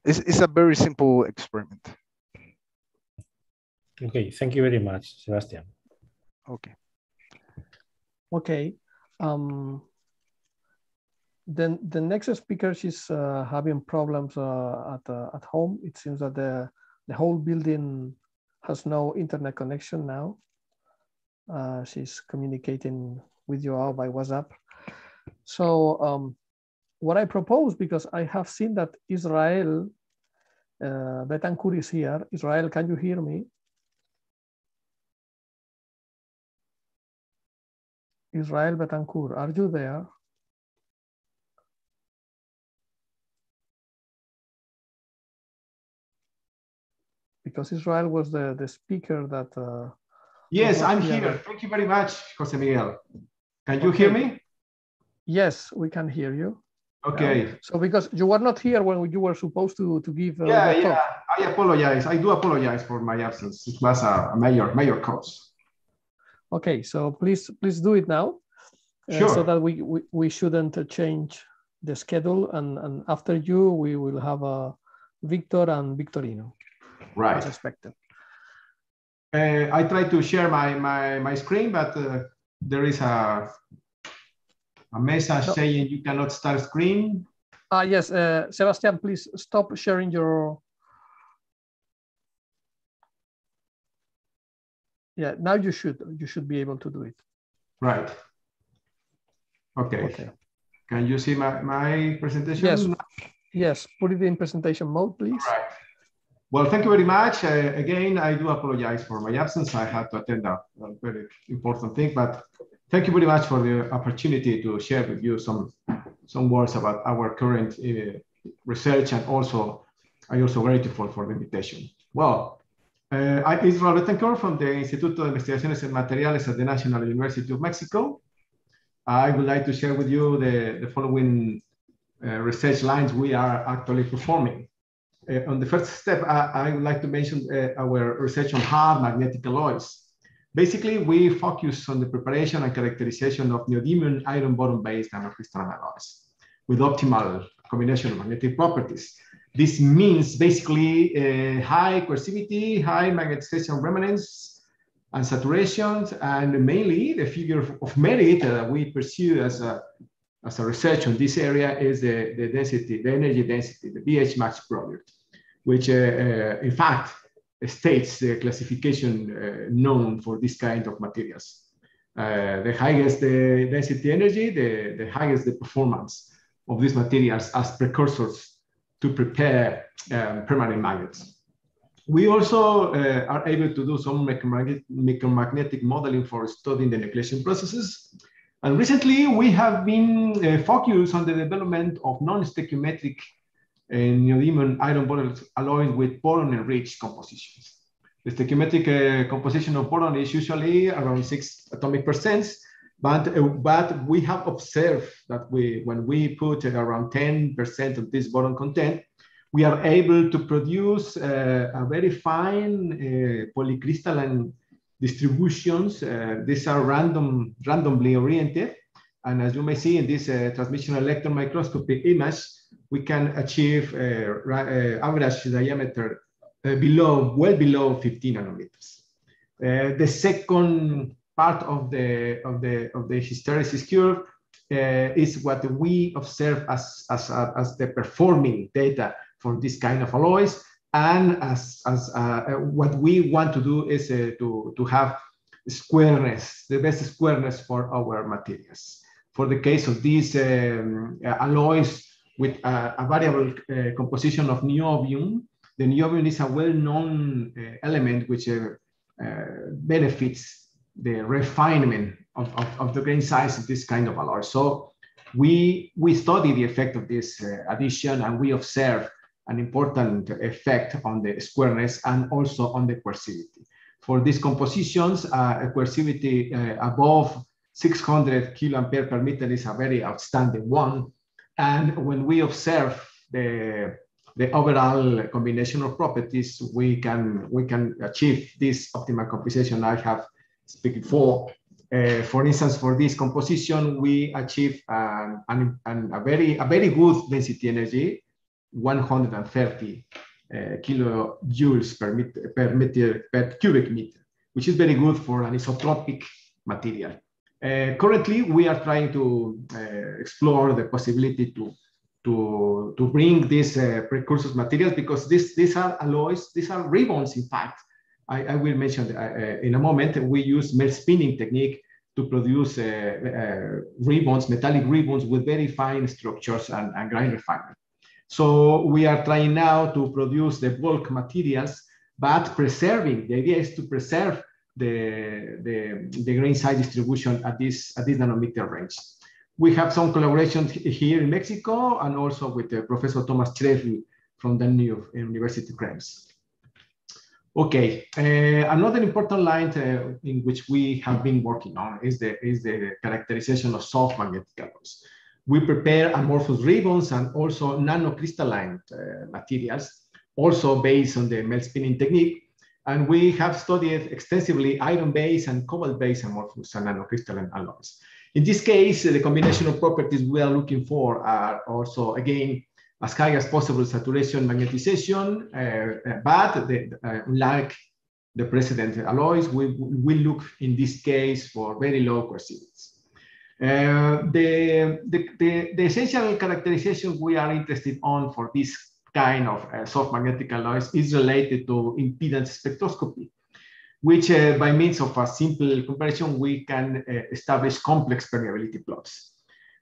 It's a very simple experiment. Okay, thank you very much, Sebastian. Okay. Okay. Then the next speaker, she's having problems at home. It seems that the whole building has no internet connection now. She's communicating with you all by WhatsApp. So what I propose, because I have seen that Israel Betancourt is here. Israel, can you hear me? Israel Betancourt, are you there? Because Israel was the speaker that... yes, I'm here. Thank you very much, Jose Miguel. Can you hear me? Yes, we can hear you. Okay. So because you were not here when you were supposed to give your yeah, talk. I apologize. I do apologize for my absence. It was a major cause. Okay, so please do it now. Sure. So that we shouldn't change the schedule, and after you we will have Victor and Victorino. Right. As expected. I try to share my screen, but there is a message saying you cannot start screen. Yes, Sebastian, please stop sharing your... Yeah, now you should be able to do it. Right. Okay. Can you see my presentation? Yes. Yes, put it in presentation mode, please. All right. Well, thank you very much. Again, I do apologize for my absence. I had to attend a very important thing, but thank you very much for the opportunity to share with you some words about our current research, and I'm also grateful for the invitation. Well, I'm Israel Betancourt from the Instituto de Investigaciones en Materiales at the National University of Mexico. I would like to share with you the following research lines we are actually performing. On the first step, I would like to mention our research on hard magnetic alloys. Basically, we focus on the preparation and characterization of neodymium iron boron-based nanocrystalline alloys with optimal combination of magnetic properties. This means basically high coercivity, high magnetization remanence and saturation, and mainly the figure of merit that we pursue as a research on this area is the density, the energy density, the BH max product, which in fact states the classification known for this kind of materials. The highest the density energy, the highest the performance of these materials as precursors to prepare permanent magnets. We also are able to do some micromagnetic modeling for studying the nucleation processes. And recently, we have been focused on the development of non-stoichiometric neodymium iron boron alloys with boron-enriched compositions. The stoichiometric composition of boron is usually around 6 atomic percents, But we have observed that when we put around 10% of this boron content, we are able to produce a very fine polycrystalline distributions. These are randomly oriented. And as you may see in this transmission electron microscopy image, we can achieve average diameter well below 15 nanometers. The second part of the hysteresis curve is what we observe as the performing data for this kind of alloys, and as what we want to do is to have squareness, the best squareness for our materials. For the case of these alloys with a variable composition of niobium, the niobium is a well-known element which benefits the refinement of the grain size of this kind of alloy. So we study the effect of this addition, and we observe an important effect on the squareness and also on the coercivity. For these compositions, a coercivity above 600 kiloampere per meter is a very outstanding one. And when we observe the overall combination of properties, we can achieve this optimal compensation I have spoken for. For instance, for this composition, we achieve a very good density energy, 130 kilojoules per cubic meter, which is very good for an isotropic material. Currently, we are trying to explore the possibility to bring these precursor materials, because these are alloys, these are ribbons. In fact, I will mention in a moment. We use melt spinning technique to produce ribbons, metallic ribbons with very fine structures and grain refinement. So we are trying now to produce the bulk materials, but preserving. The idea is to preserve the grain size distribution at this nanometer range. We have some collaborations here in Mexico, and also with Professor Thomas Trefli from the New University of Krems. Okay, another important line in which we have been working on is the characterization of soft magnetic alloys. We prepare amorphous ribbons and also nanocrystalline materials, also based on the melt spinning technique. And we have studied extensively iron-based and cobalt-based amorphous and nanocrystalline alloys. In this case, the combination of properties we are looking for are also, again, as high as possible saturation magnetization, but unlike the precedent alloys, we look in this case for very low coercivities. The essential characterization we are interested on for this kind of soft magnetic alloys is related to impedance spectroscopy, which by means of a simple comparison, we can establish complex permeability plots.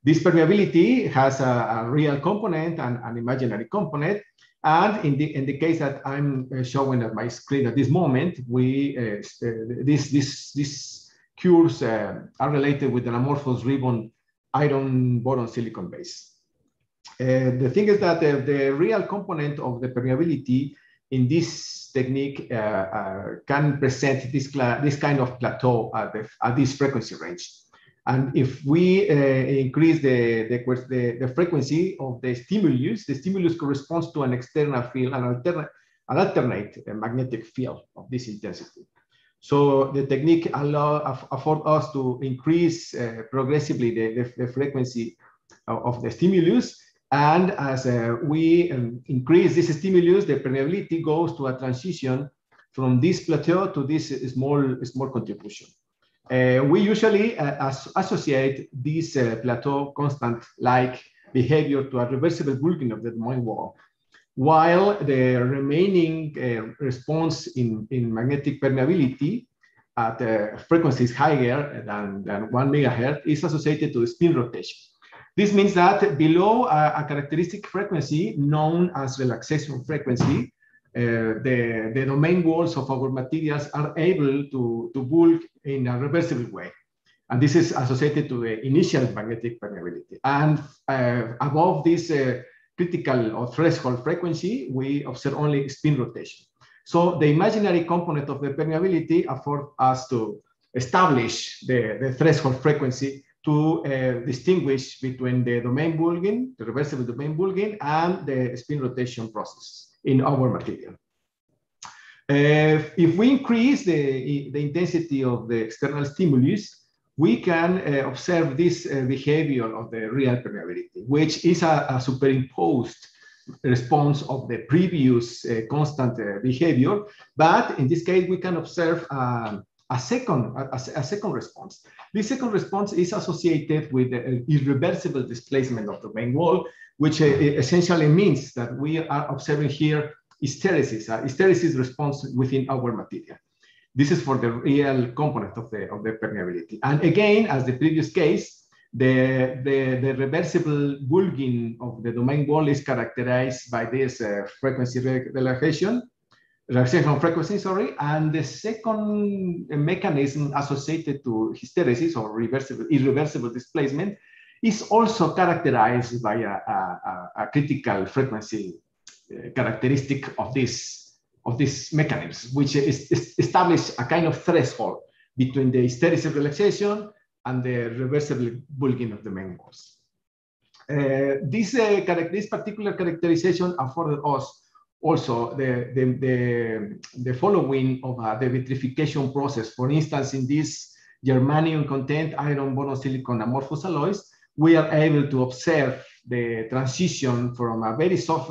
This permeability has a real component and an imaginary component. And in the case that I'm showing at my screen at this moment, these curves are related with an amorphous ribbon iron boron silicon base. The thing is that the real component of the permeability in this technique can present this kind of plateau at this frequency range. And if we increase the frequency of the stimulus corresponds to an external field, an alternate magnetic field of this intensity. So the technique affords us to increase progressively the frequency of the stimulus. And as we increase this stimulus, the permeability goes to a transition from this plateau to this small contribution. We usually associate this plateau constant-like behavior to a reversible bulking of the domain wall, while the remaining response in magnetic permeability at frequencies higher than 1 megahertz is associated to spin rotation. This means that below a characteristic frequency known as relaxation frequency, the domain walls of our materials are able to bulk in a reversible way. And this is associated to the initial magnetic permeability. And above this critical or threshold frequency, we observe only spin rotation. So the imaginary component of the permeability affords us to establish the threshold frequency to distinguish between the domain bulging, the reversible domain bulging, and the spin rotation process in our material. If we increase the intensity of the external stimulus, we can observe this behavior of the real permeability, which is a superimposed response of the previous constant behavior. But in this case, we can observe a second response. This second response is associated with the irreversible displacement of the domain wall, which essentially means that we are observing here hysteresis response within our material. This is for the real component of the permeability. And again, as the previous case, the reversible bulging of the domain wall is characterized by this frequency relaxation from frequency, and the second mechanism associated to hysteresis or irreversible displacement is also characterized by a critical frequency characteristic of this mechanism, which establish a kind of threshold between the hysteresis relaxation and the reversible bulging of the main walls. This particular characterization afforded us also the following of the vitrification process. For instance, in this germanium content iron boron silicon amorphous alloys, we are able to observe the transition from a very soft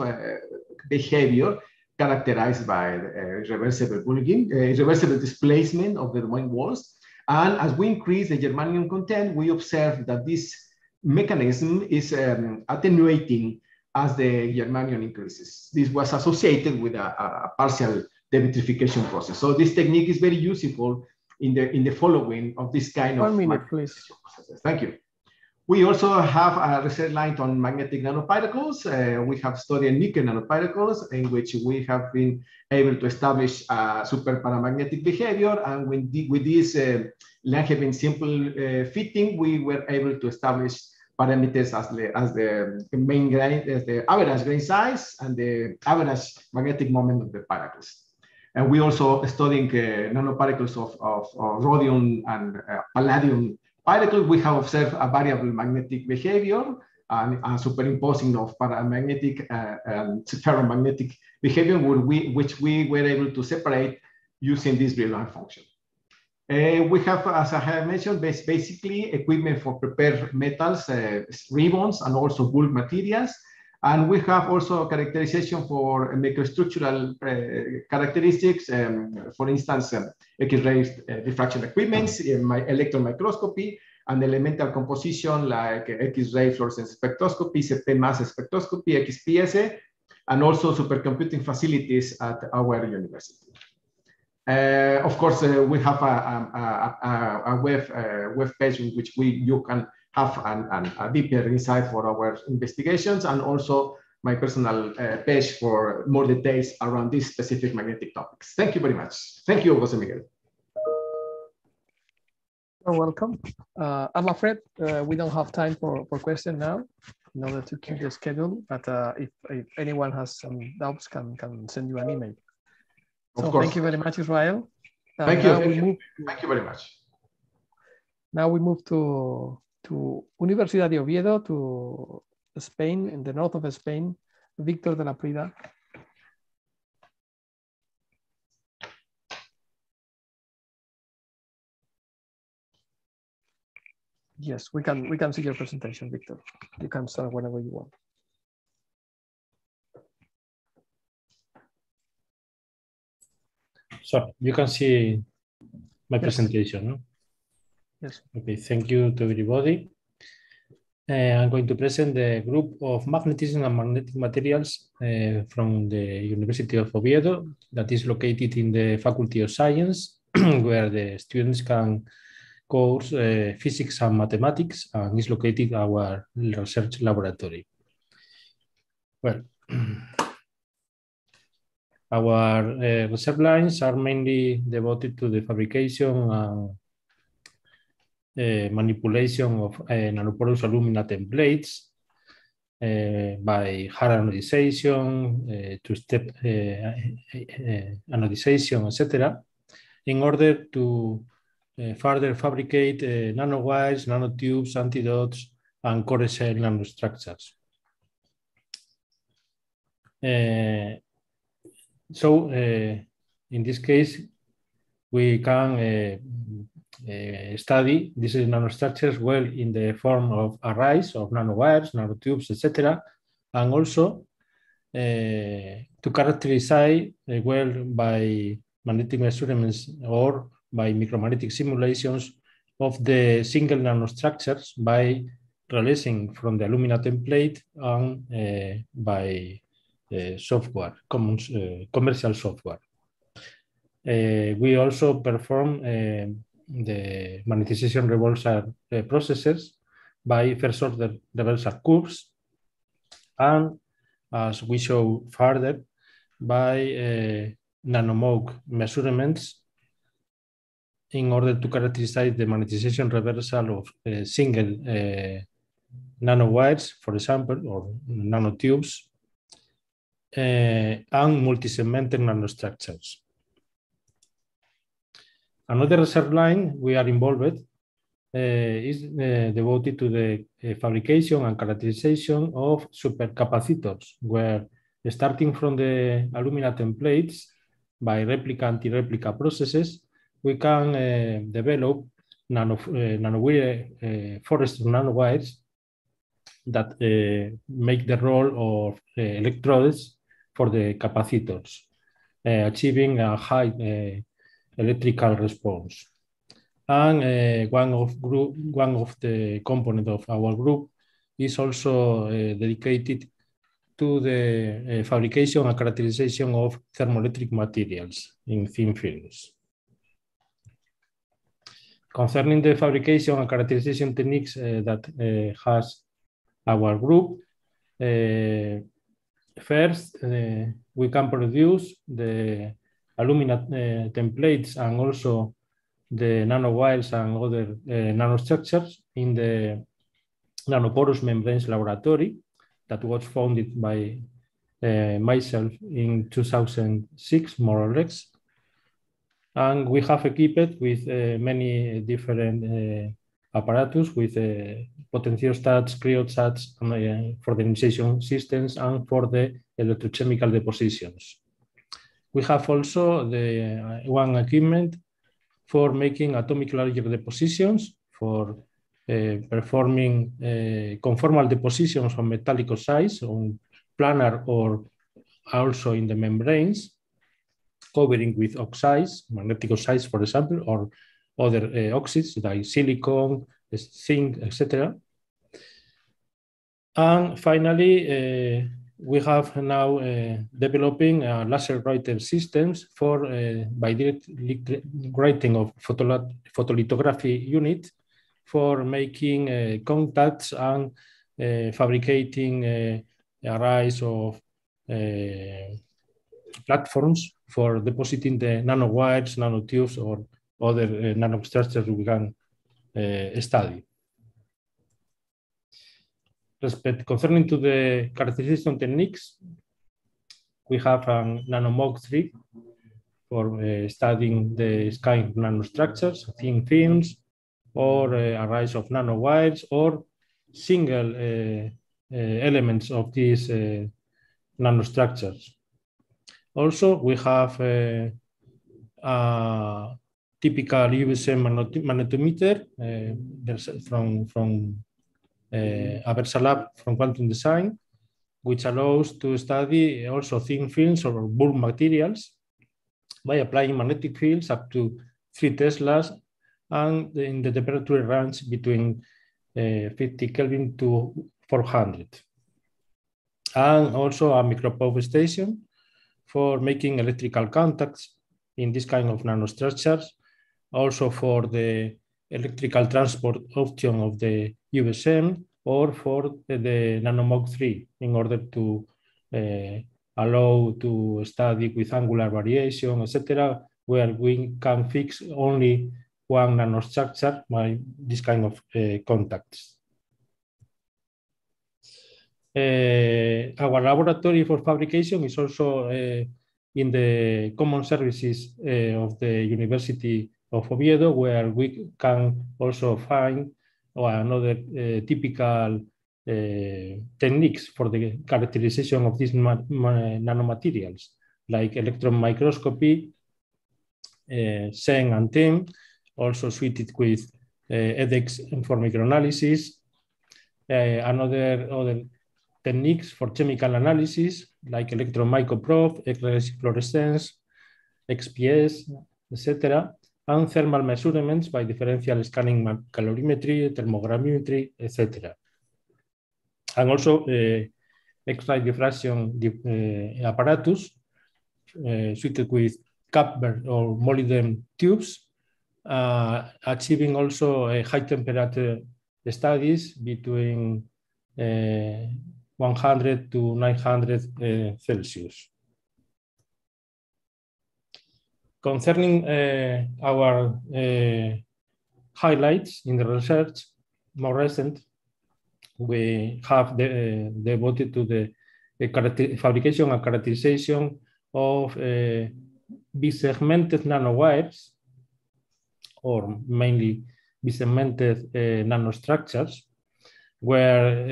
behavior characterized by reversible bulging, reversible displacement of the domain walls. And as we increase the germanium content, we observe that this mechanism is attenuating as the germanium increases. This was associated with a partial devitrification process. So this technique is very useful in the following of this kind of processes. Thank you. We also have a research line on magnetic nanoparticles. We have studied nickel nanoparticles, in which we have been able to establish super paramagnetic behavior. And with this Langevin simple fitting, we were able to establish parameters as the main grain, as the average grain size and the average magnetic moment of the particles. And we also studying nanoparticles of rhodium and palladium particles. We have observed a variable magnetic behavior and superimposing of paramagnetic and ferromagnetic behavior, which we were able to separate using this Brillouin function. We have, as I have mentioned, basically equipment for prepared metals, ribbons, and also bulk materials. And we have also characterization for microstructural characteristics, for instance, X-ray diffraction equipments, electron microscopy, and elemental composition like X-ray fluorescence spectroscopy, CP mass spectroscopy, XPS, and also supercomputing facilities at our university. Of course, we have a web page in which you can have a deeper insight for our investigations, and also my personal page for more details around these specific magnetic topics. Thank you very much. Thank you, Jose Miguel. You're welcome. I'm afraid we don't have time for questions now in order to keep the schedule, but if anyone has some doubts, can send you an email. So thank you very much, Israel. Thank you. Thank you very much. Now we move to Universidad de Oviedo, to Spain, in the north of Spain, Victor de la Prida. Yes, we can see your presentation, Victor. You can start whenever you want. So you can see my presentation, no? Yes. Okay, thank you to everybody. I'm going to present the group of magnetism and magnetic materials from the University of Oviedo, that is located in the Faculty of Science, where the students can course physics and mathematics, and is located our research laboratory. Well, our research lines are mainly devoted to the fabrication and manipulation of nanoporous alumina templates by hard anodization, two-step anodization, etc., in order to further fabricate nanowires, nanotubes, antidotes, and core cell nanostructures. So in this case, we can study these nanostructures well in the form of arrays of nanowires, nanotubes, etc. And also to characterize well by magnetic measurements or by micromagnetic simulations of the single nanostructures by releasing from the Illumina template and by software, commercial software. We also perform the magnetization reversal processes by first order reversal curves, and as we show further, by nanomode measurements in order to characterize the magnetization reversal of single nanowires, for example, or nanotubes, and multi-segmented nanostructures. Another research line we are involved is devoted to the fabrication and characterization of supercapacitors, where starting from the Illumina templates by replica anti-replica processes, we can develop forest nanowires that make the role of electrodes for the capacitors, achieving a high electrical response. And one of the components of our group is also dedicated to the fabrication and characterization of thermoelectric materials in thin films. Concerning the fabrication and characterization techniques that has our group, first, we can produce the Illumina templates and also the nanowires and other nanostructures in the nanoporous membranes laboratory that was founded by myself in 2006, more or less. And we have equipped with many different apparatus with potentiostats, cryostats for the ionization systems and for the electrochemical depositions. We have also the one equipment for making atomic layer depositions, for performing conformal depositions on metallic oxides, on planar or also in the membranes, covering with oxides, magnetic oxides, for example, or other oxides like silicon, zinc, etc. And finally, we have now developing laser writer systems for bidirect writing of photolithography unit for making contacts and fabricating arrays of platforms for depositing the nanowires, nanotubes, or other nanostructures we can study. Concerning to the characterization techniques, we have a nanomode 3 for studying the kind of nanostructures, thin films, or arrays of nanowires, or single elements of these nanostructures. Also, we have a typical USM magnetometer from Aversa from Quantum Design, which allows to study also thin films or bulk materials by applying magnetic fields up to 3 Teslas and in the temperature range between 50 Kelvin to 400. And also a micropove station for making electrical contacts in this kind of nanostructures, also for the electrical transport option of the USM, or for the nanomode 3 in order to allow to study with angular variation, etc., where we can fix only one nanostructure by this kind of contacts. Our laboratory for fabrication is also in the common services of the University of Oviedo, where we can also find another typical techniques for the characterization of these nanomaterials, like electron microscopy, SEM and TEM, also suited with EDEX for microanalysis, other techniques for chemical analysis, like electron microprobe, X-ray fluorescence, XPS, etc., and thermal measurements by differential scanning calorimetry, thermogrammetry, etc. And also X-ray diffraction apparatus suited with copper or molybdenum tubes, achieving also high temperature studies between 100 to 900 Celsius. Concerning our highlights in the research, more recent, we have devoted to the fabrication and characterization of bisegmented nanowires, or mainly bisegmented nanostructures, where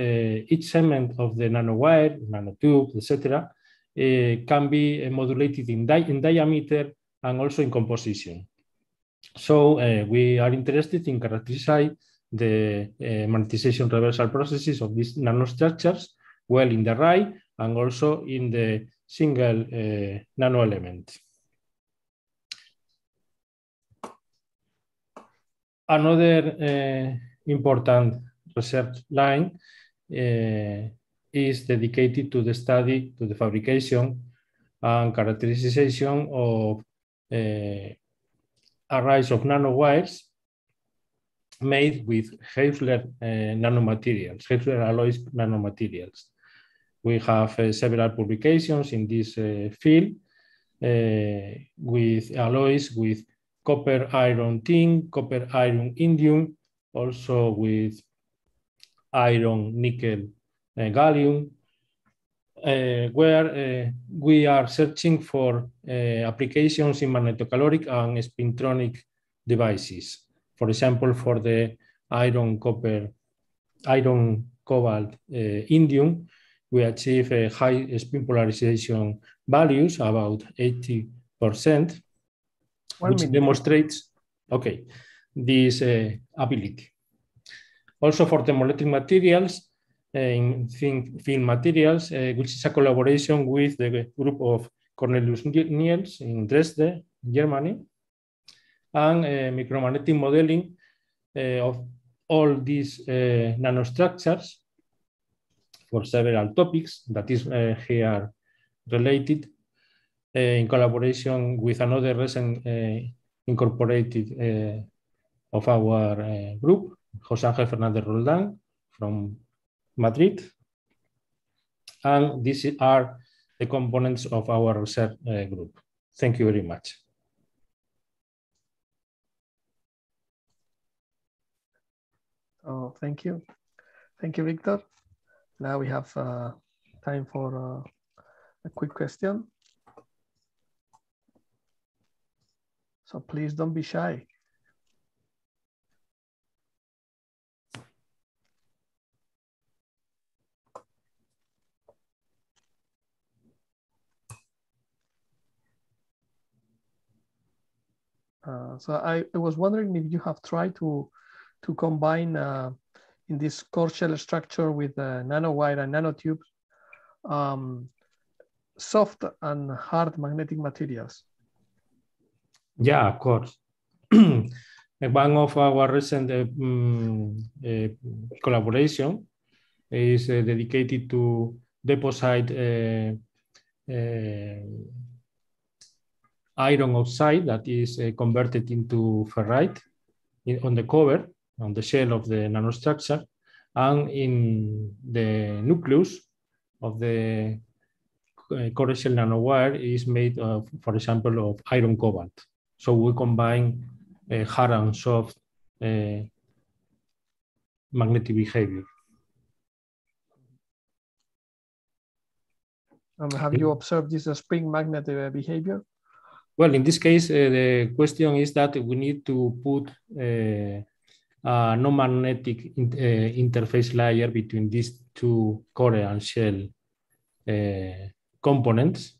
each segment of the nanowire, nanotube, etc., can be modulated in diameter and also in composition. So we are interested in characterizing the magnetization reversal processes of these nanostructures, well in the ray and also in the single nano element. Another important research line is dedicated to the study, to the fabrication and characterization of arrays of nanowires made with Heifler nanomaterials, Heifler alloys nanomaterials. We have several publications in this field with alloys with copper, iron, tin, copper, iron, indium, also with iron, nickel, gallium, where we are searching for applications in magnetocaloric and spintronic devices. For example, for the iron, copper, iron, cobalt, indium, we achieve a high spin polarization values, about 80%, which demonstrates, okay, this ability. Also for the thermoelectric materials, in thin film materials, which is a collaboration with the group of Cornelius Niels in Dresden, Germany, and micromagnetic modeling of all these nanostructures for several topics that is here related in collaboration with another recent incorporated of our group, José Ángel Fernández Roldán from Madrid. And these are the components of our research group. Thank you very much. Oh, thank you. Thank you, Victor. Now we have time for a quick question. So please don't be shy. So I was wondering if you have tried to combine in this core shell structure with nanowire and nanotubes, soft and hard magnetic materials. Yeah, of course. One of our recent collaboration is dedicated to deposit iron oxide that is converted into ferrite on the cover, on the shell of the nanostructure, and in the nucleus of the core shell nanowire is made of, for example, of iron cobalt. So we combine hard and soft magnetic behavior. Have you observed this spring magnet behavior? Well, in this case, the question is that we need to put a non-magnetic interface layer between these two core and shell components.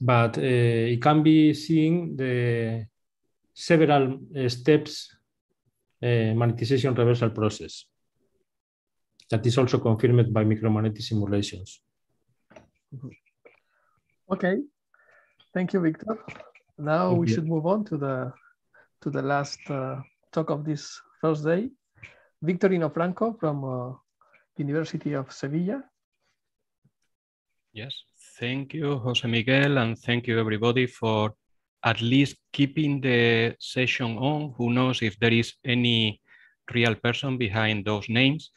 But it can be seen the several steps magnetization reversal process that is also confirmed by micromagnetic simulations. Okay, thank you, Victor. Now we should move on to the last talk of this first day. Victorino Franco from University of Sevilla. Yes, thank you, Jose Miguel, and thank you everybody for at least keeping the session on. Who knows if there is any real person behind those names.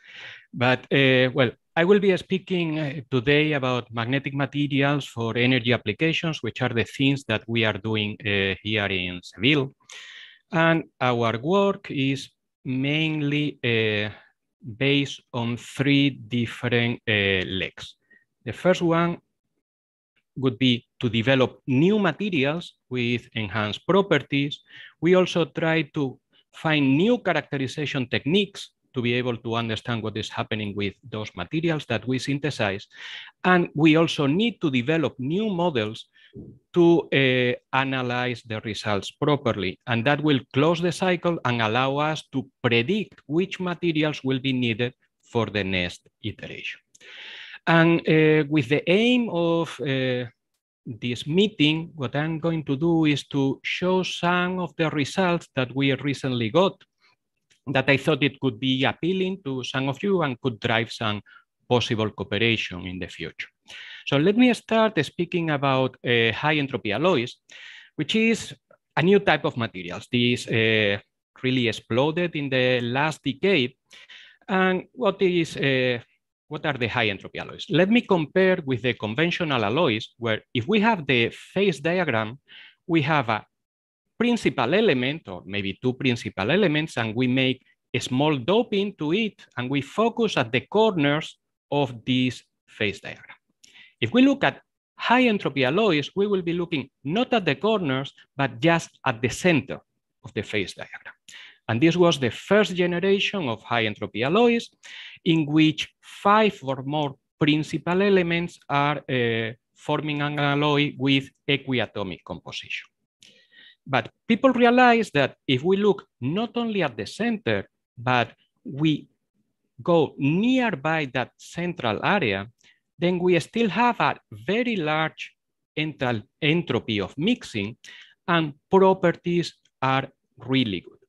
But well, I will be speaking today about magnetic materials for energy applications, which are the things that we are doing here in Seville. And our work is mainly based on three different legs. The first one would be to develop new materials with enhanced properties. We also try to find new characterization techniques to be able to understand what is happening with those materials that we synthesize. And we also need to develop new models to analyze the results properly. And that will close the cycle and allow us to predict which materials will be needed for the next iteration. And with the aim of this meeting, what I'm going to do is to show some of the results that we recently got that I thought it could be appealing to some of you and could drive some possible cooperation in the future. So let me start speaking about high entropy alloys, which is a new type of materials. These really exploded in the last decade. And what are the high entropy alloys? Let me compare with the conventional alloys, where if we have the phase diagram, we have a principal element, or maybe two principal elements, and we make a small doping to it, and we focus at the corners of this phase diagram. If we look at high entropy alloys, we will be looking not at the corners, but just at the center of the phase diagram. And this was the first generation of high entropy alloys, in which 5 or more principal elements are forming an alloy with equiatomic composition. But people realize that if we look not only at the center, but we go nearby that central area, then we still have a very large entropy of mixing, and properties are really good.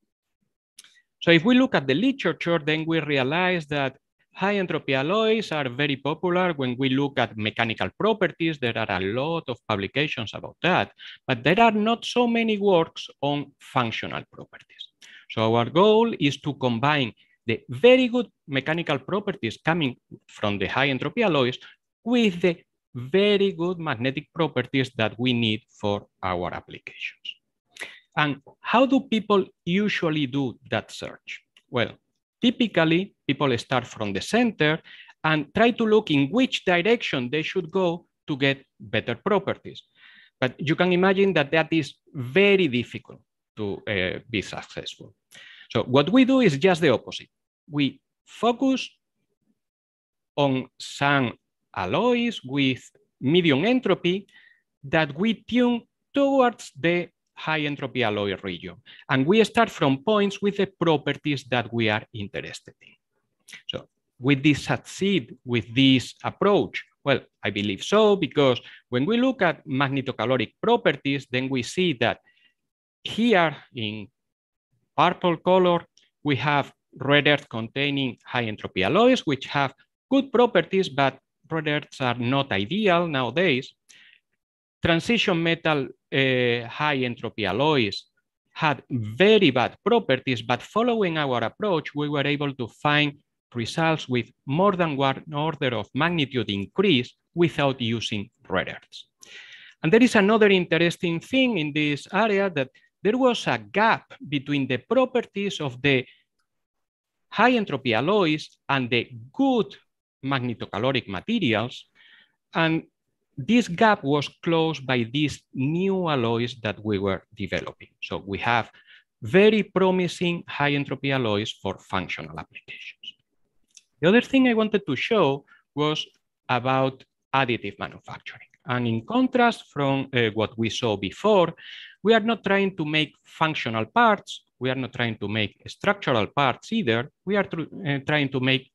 So if we look at the literature, then we realize that high entropy alloys are very popular when we look at mechanical properties. There are a lot of publications about that, but there are not so many works on functional properties. So our goal is to combine the very good mechanical properties coming from the high entropy alloys with the very good magnetic properties that we need for our applications. And how do people usually do that search? Well, typically, people start from the center and try to look in which direction they should go to get better properties. But you can imagine that that is very difficult to be successful. So what we do is just the opposite. We focus on some alloys with medium entropy that we tune towards the high entropy alloy region. And we start from points with the properties that we are interested in. So will this succeed with this approach? Well, I believe so, because when we look at magnetocaloric properties, then we see that here in purple color, we have rare earth containing high entropy alloys, which have good properties, but rare earths are not ideal nowadays. Transition metal high entropy alloys had very bad properties, but following our approach, we were able to find results with more than 1 order of magnitude increase without using rare earths. And there is another interesting thing in this area, that there was a gap between the properties of the high entropy alloys and the good magnetocaloric materials. And this gap was closed by these new alloys that we were developing. So we have very promising high entropy alloys for functional applications. The other thing I wanted to show was about additive manufacturing. And in contrast from what we saw before, we are not trying to make functional parts. We are not trying to make structural parts either. We are trying to make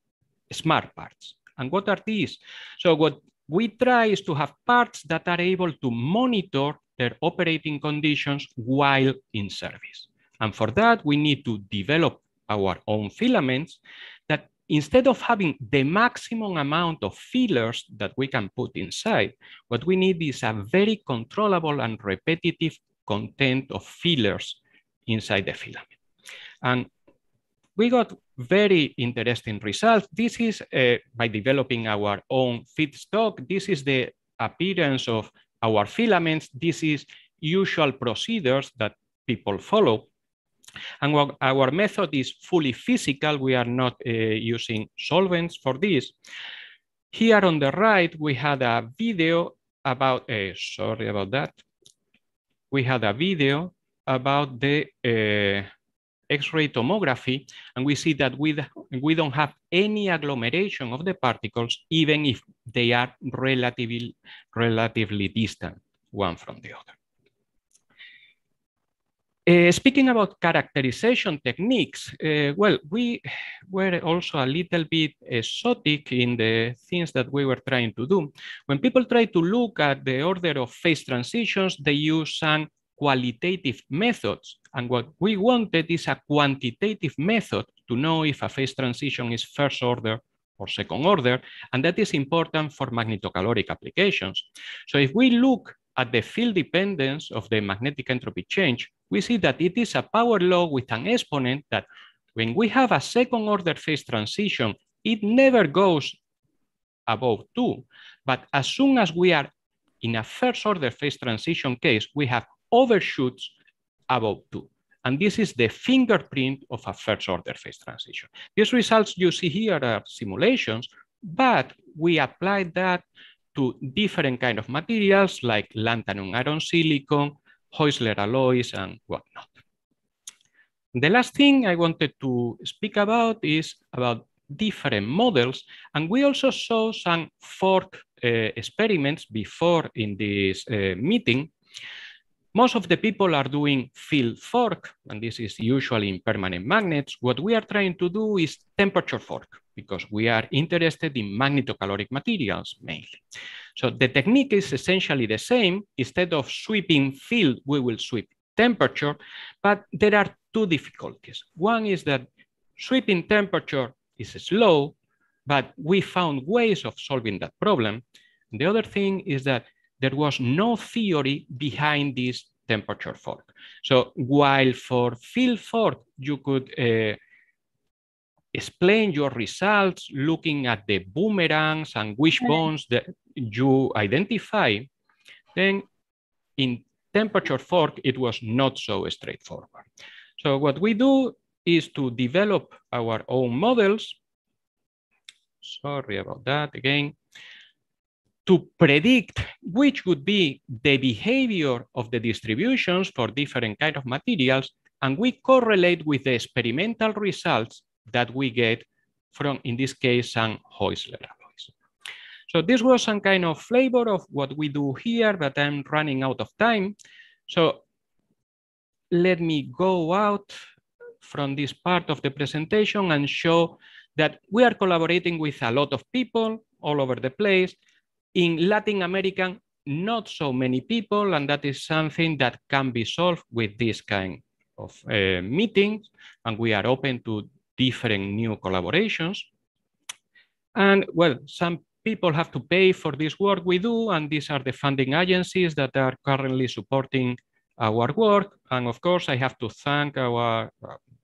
smart parts. And what are these? So what we try is to have parts that are able to monitor their operating conditions while in service. And for that, we need to develop our own filaments that instead of having the maximum amount of fillers that we can put inside, what we need is a very controllable and repetitive content of fillers inside the filament. And we got very interesting results. This is by developing our own feedstock. This is the appearance of our filaments. This is usual procedures that people follow. And our method is fully physical. We are not using solvents for this. Here on the right, we had a video about, sorry about that. We had a video about the X-ray tomography, and we see that we don't have any agglomeration of the particles, even if they are relatively distant one from the other. Speaking about characterization techniques, well, we were also a little bit exotic in the things that we were trying to do. When people try to look at the order of phase transitions, they use some qualitative methods. And what we wanted is a quantitative method to know if a phase transition is first order or second order, and that is important for magnetocaloric applications. So if we look at the field dependence of the magnetic entropy change, we see that it is a power law with an exponent that when we have a second order phase transition, it never goes above 2. But as soon as we are in a first order phase transition case, we have overshoots above 2. And this is the fingerprint of a first order phase transition. These results you see here are simulations, but we applied that to different kind of materials like lanthanum iron silicon, Heusler alloys, and whatnot. The last thing I wanted to speak about is about different models. And we also saw some fork experiments before in this meeting. Most of the people are doing field fork, and this is usually in permanent magnets. What we are trying to do is temperature fork, because we are interested in magnetocaloric materials mainly. So the technique is essentially the same. Instead of sweeping field, we will sweep temperature, but there are two difficulties. One is that sweeping temperature is slow, but we found ways of solving that problem. And the other thing is that there was no theory behind this temperature fork. So while for field fork, you could explain your results looking at the boomerangs and wishbones that you identify, then in temperature fork, it was not so straightforward. So what we do is to develop our own models. Sorry about that again. To predict which would be the behavior of the distributions for different kinds of materials, and we correlate with the experimental results that we get from, in this case, some Heusler alloys. So this was some kind of flavor of what we do here, but I'm running out of time. So let me go out from this part of the presentation and show that we are collaborating with a lot of people all over the place. In Latin America, not so many people, and that is something that can be solved with this kind of meetings, and we are open to different new collaborations. And well, some people have to pay for this work we do, and these are the funding agencies that are currently supporting our work. And of course, I have to thank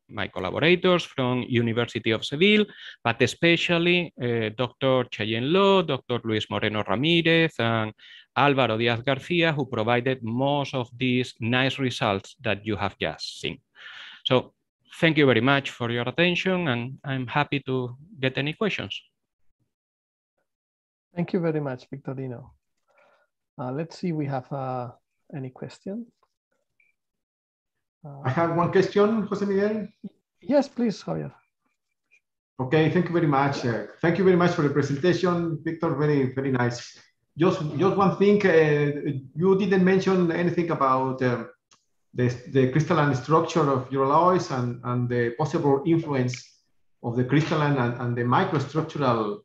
my collaborators from University of Seville, but especially Dr. Cheyenne Law, Dr. Luis Moreno Ramirez, and Álvaro Díaz García, who provided most of these nice results that you have just seen. So thank you very much for your attention, and I'm happy to get any questions. Thank you very much, Victorino. Let's see, we have any question. I have one question, Jose Miguel. Yes, please, Javier. Okay, thank you very much. Thank you very much for the presentation, Victor. Very, very nice. Just one thing, you didn't mention anything about the crystalline structure of your alloys and the possible influence of the crystalline and the microstructural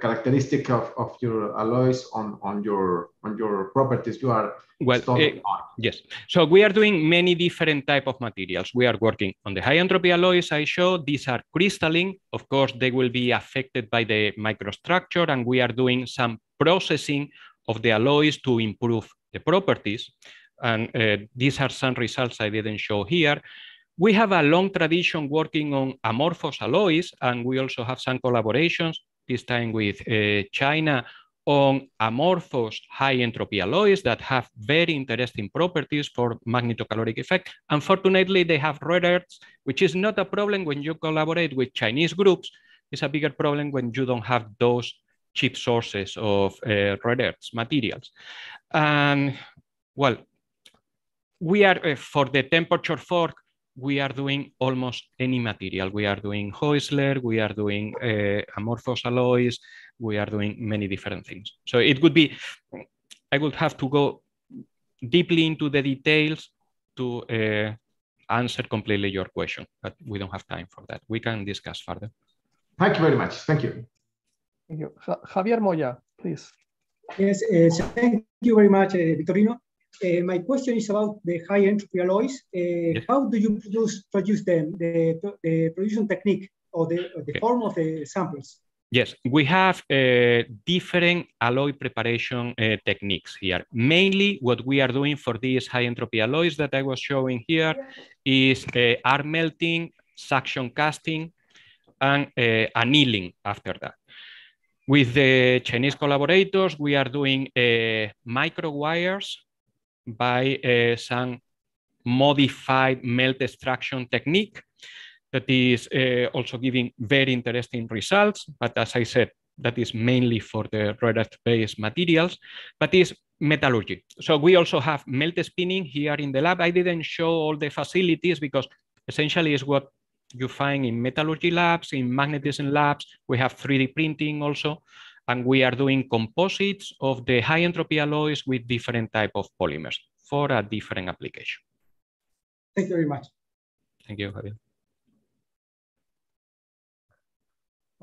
characteristic of your alloys on your properties you are studying on. Yes. So we are doing many different type of materials. We are working on the high entropy alloys I showed. These are crystalline. Of course, they will be affected by the microstructure, and we are doing some processing of the alloys to improve the properties. And these are some results I didn't show here. We have a long tradition working on amorphous alloys, and we also have some collaborations, this time with China, on amorphous high entropy alloys that have very interesting properties for magnetocaloric effect. Unfortunately, they have rare earths, which is not a problem when you collaborate with Chinese groups. It's a bigger problem when you don't have those cheap sources of rare earths materials. And well, we are, for the temperature fork, we are doing almost any material. We are doing Heusler, we are doing amorphous alloys, we are doing many different things. So it would be, I would have to go deeply into the details to answer completely your question, but we don't have time for that. We can discuss further. Thank you very much. Thank you. Thank you. Javier Moya, please. Yes, thank you very much, Victorino. My question is about the high entropy alloys. Yes. How do you produce them, the production technique or the form of the samples? Yes, we have different alloy preparation techniques here. Mainly what we are doing for these high entropy alloys that I was showing here is arc melting, suction casting, and annealing after that. With the Chinese collaborators, we are doing micro wires by some modified melt extraction technique that is also giving very interesting results. But as I said, that is mainly for the rare earth-based materials, but is metallurgy. So we also have melt spinning here in the lab. I didn't show all the facilities because essentially is what you find in metallurgy labs, in magnetism labs. We have 3D printing also. And we are doing composites of the high entropy alloys with different type of polymers for a different application. Thank you very much. Thank you, Javier.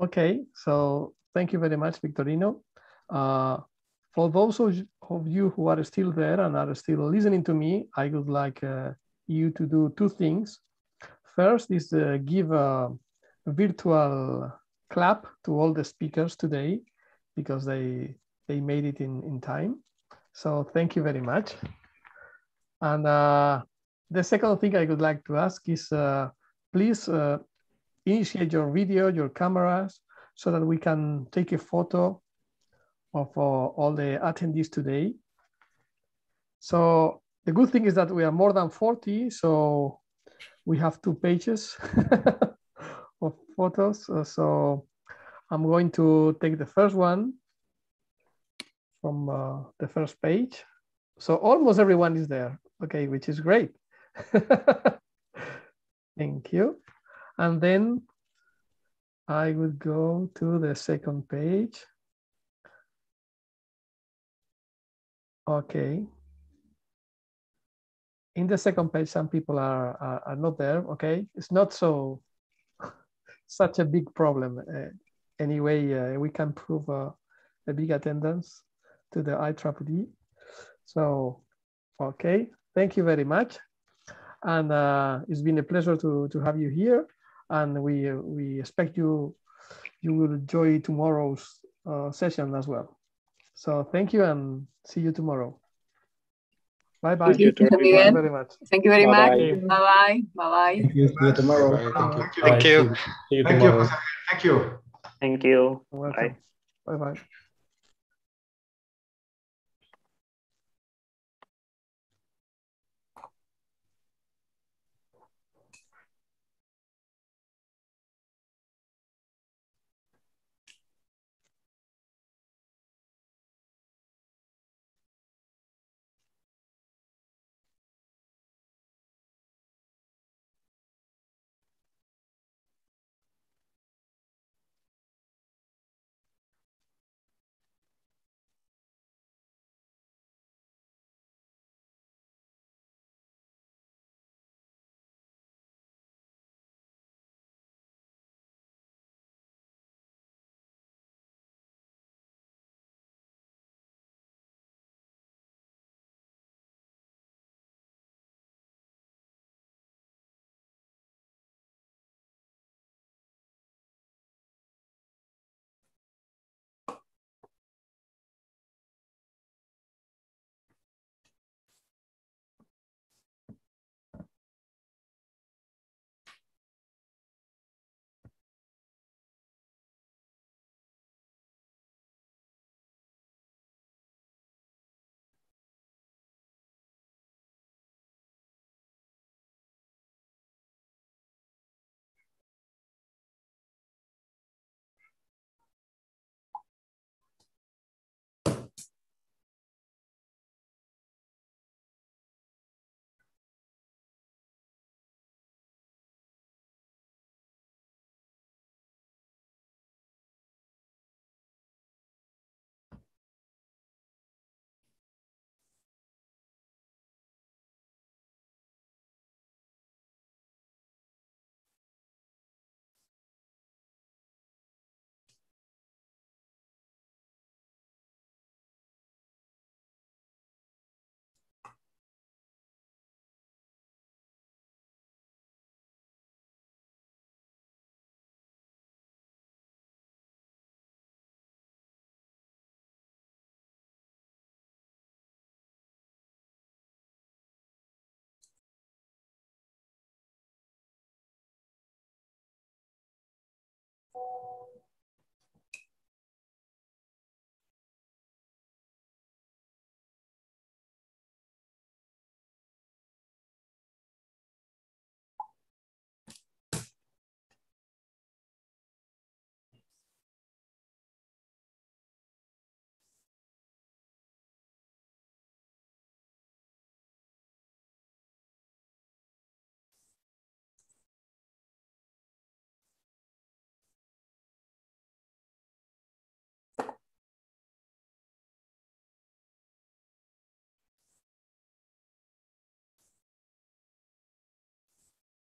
Okay, so thank you very much, Victorino. For those of you who are still there and are still listening to me, I would like you to do two things. First is give a virtual clap to all the speakers today, because they made it in time. So thank you very much. And the second thing I would like to ask is please initiate your video, your cameras, so that we can take a photo of all the attendees today. So the good thing is that we are more than 40, so we have 2 pages of photos. So I'm going to take the first one from the first page. So almost everyone is there, okay, which is great. Thank you. And then I would go to the second page. Okay. In the second page, some people are not there, okay? It's not such a big problem. Anyway, we can prove a big attendance to the IEEE. So, okay, thank you very much. And it's been a pleasure to have you here. And we expect you will enjoy tomorrow's session as well. So thank you and see you tomorrow. Bye-bye. Thank you, Thank you very much. Thank you very much. Bye-bye. Bye-bye. Bye-bye. Thank you. See you tomorrow. Thank you. Thank you. See you tomorrow. Thank you. Thank you. You're welcome. Bye-bye.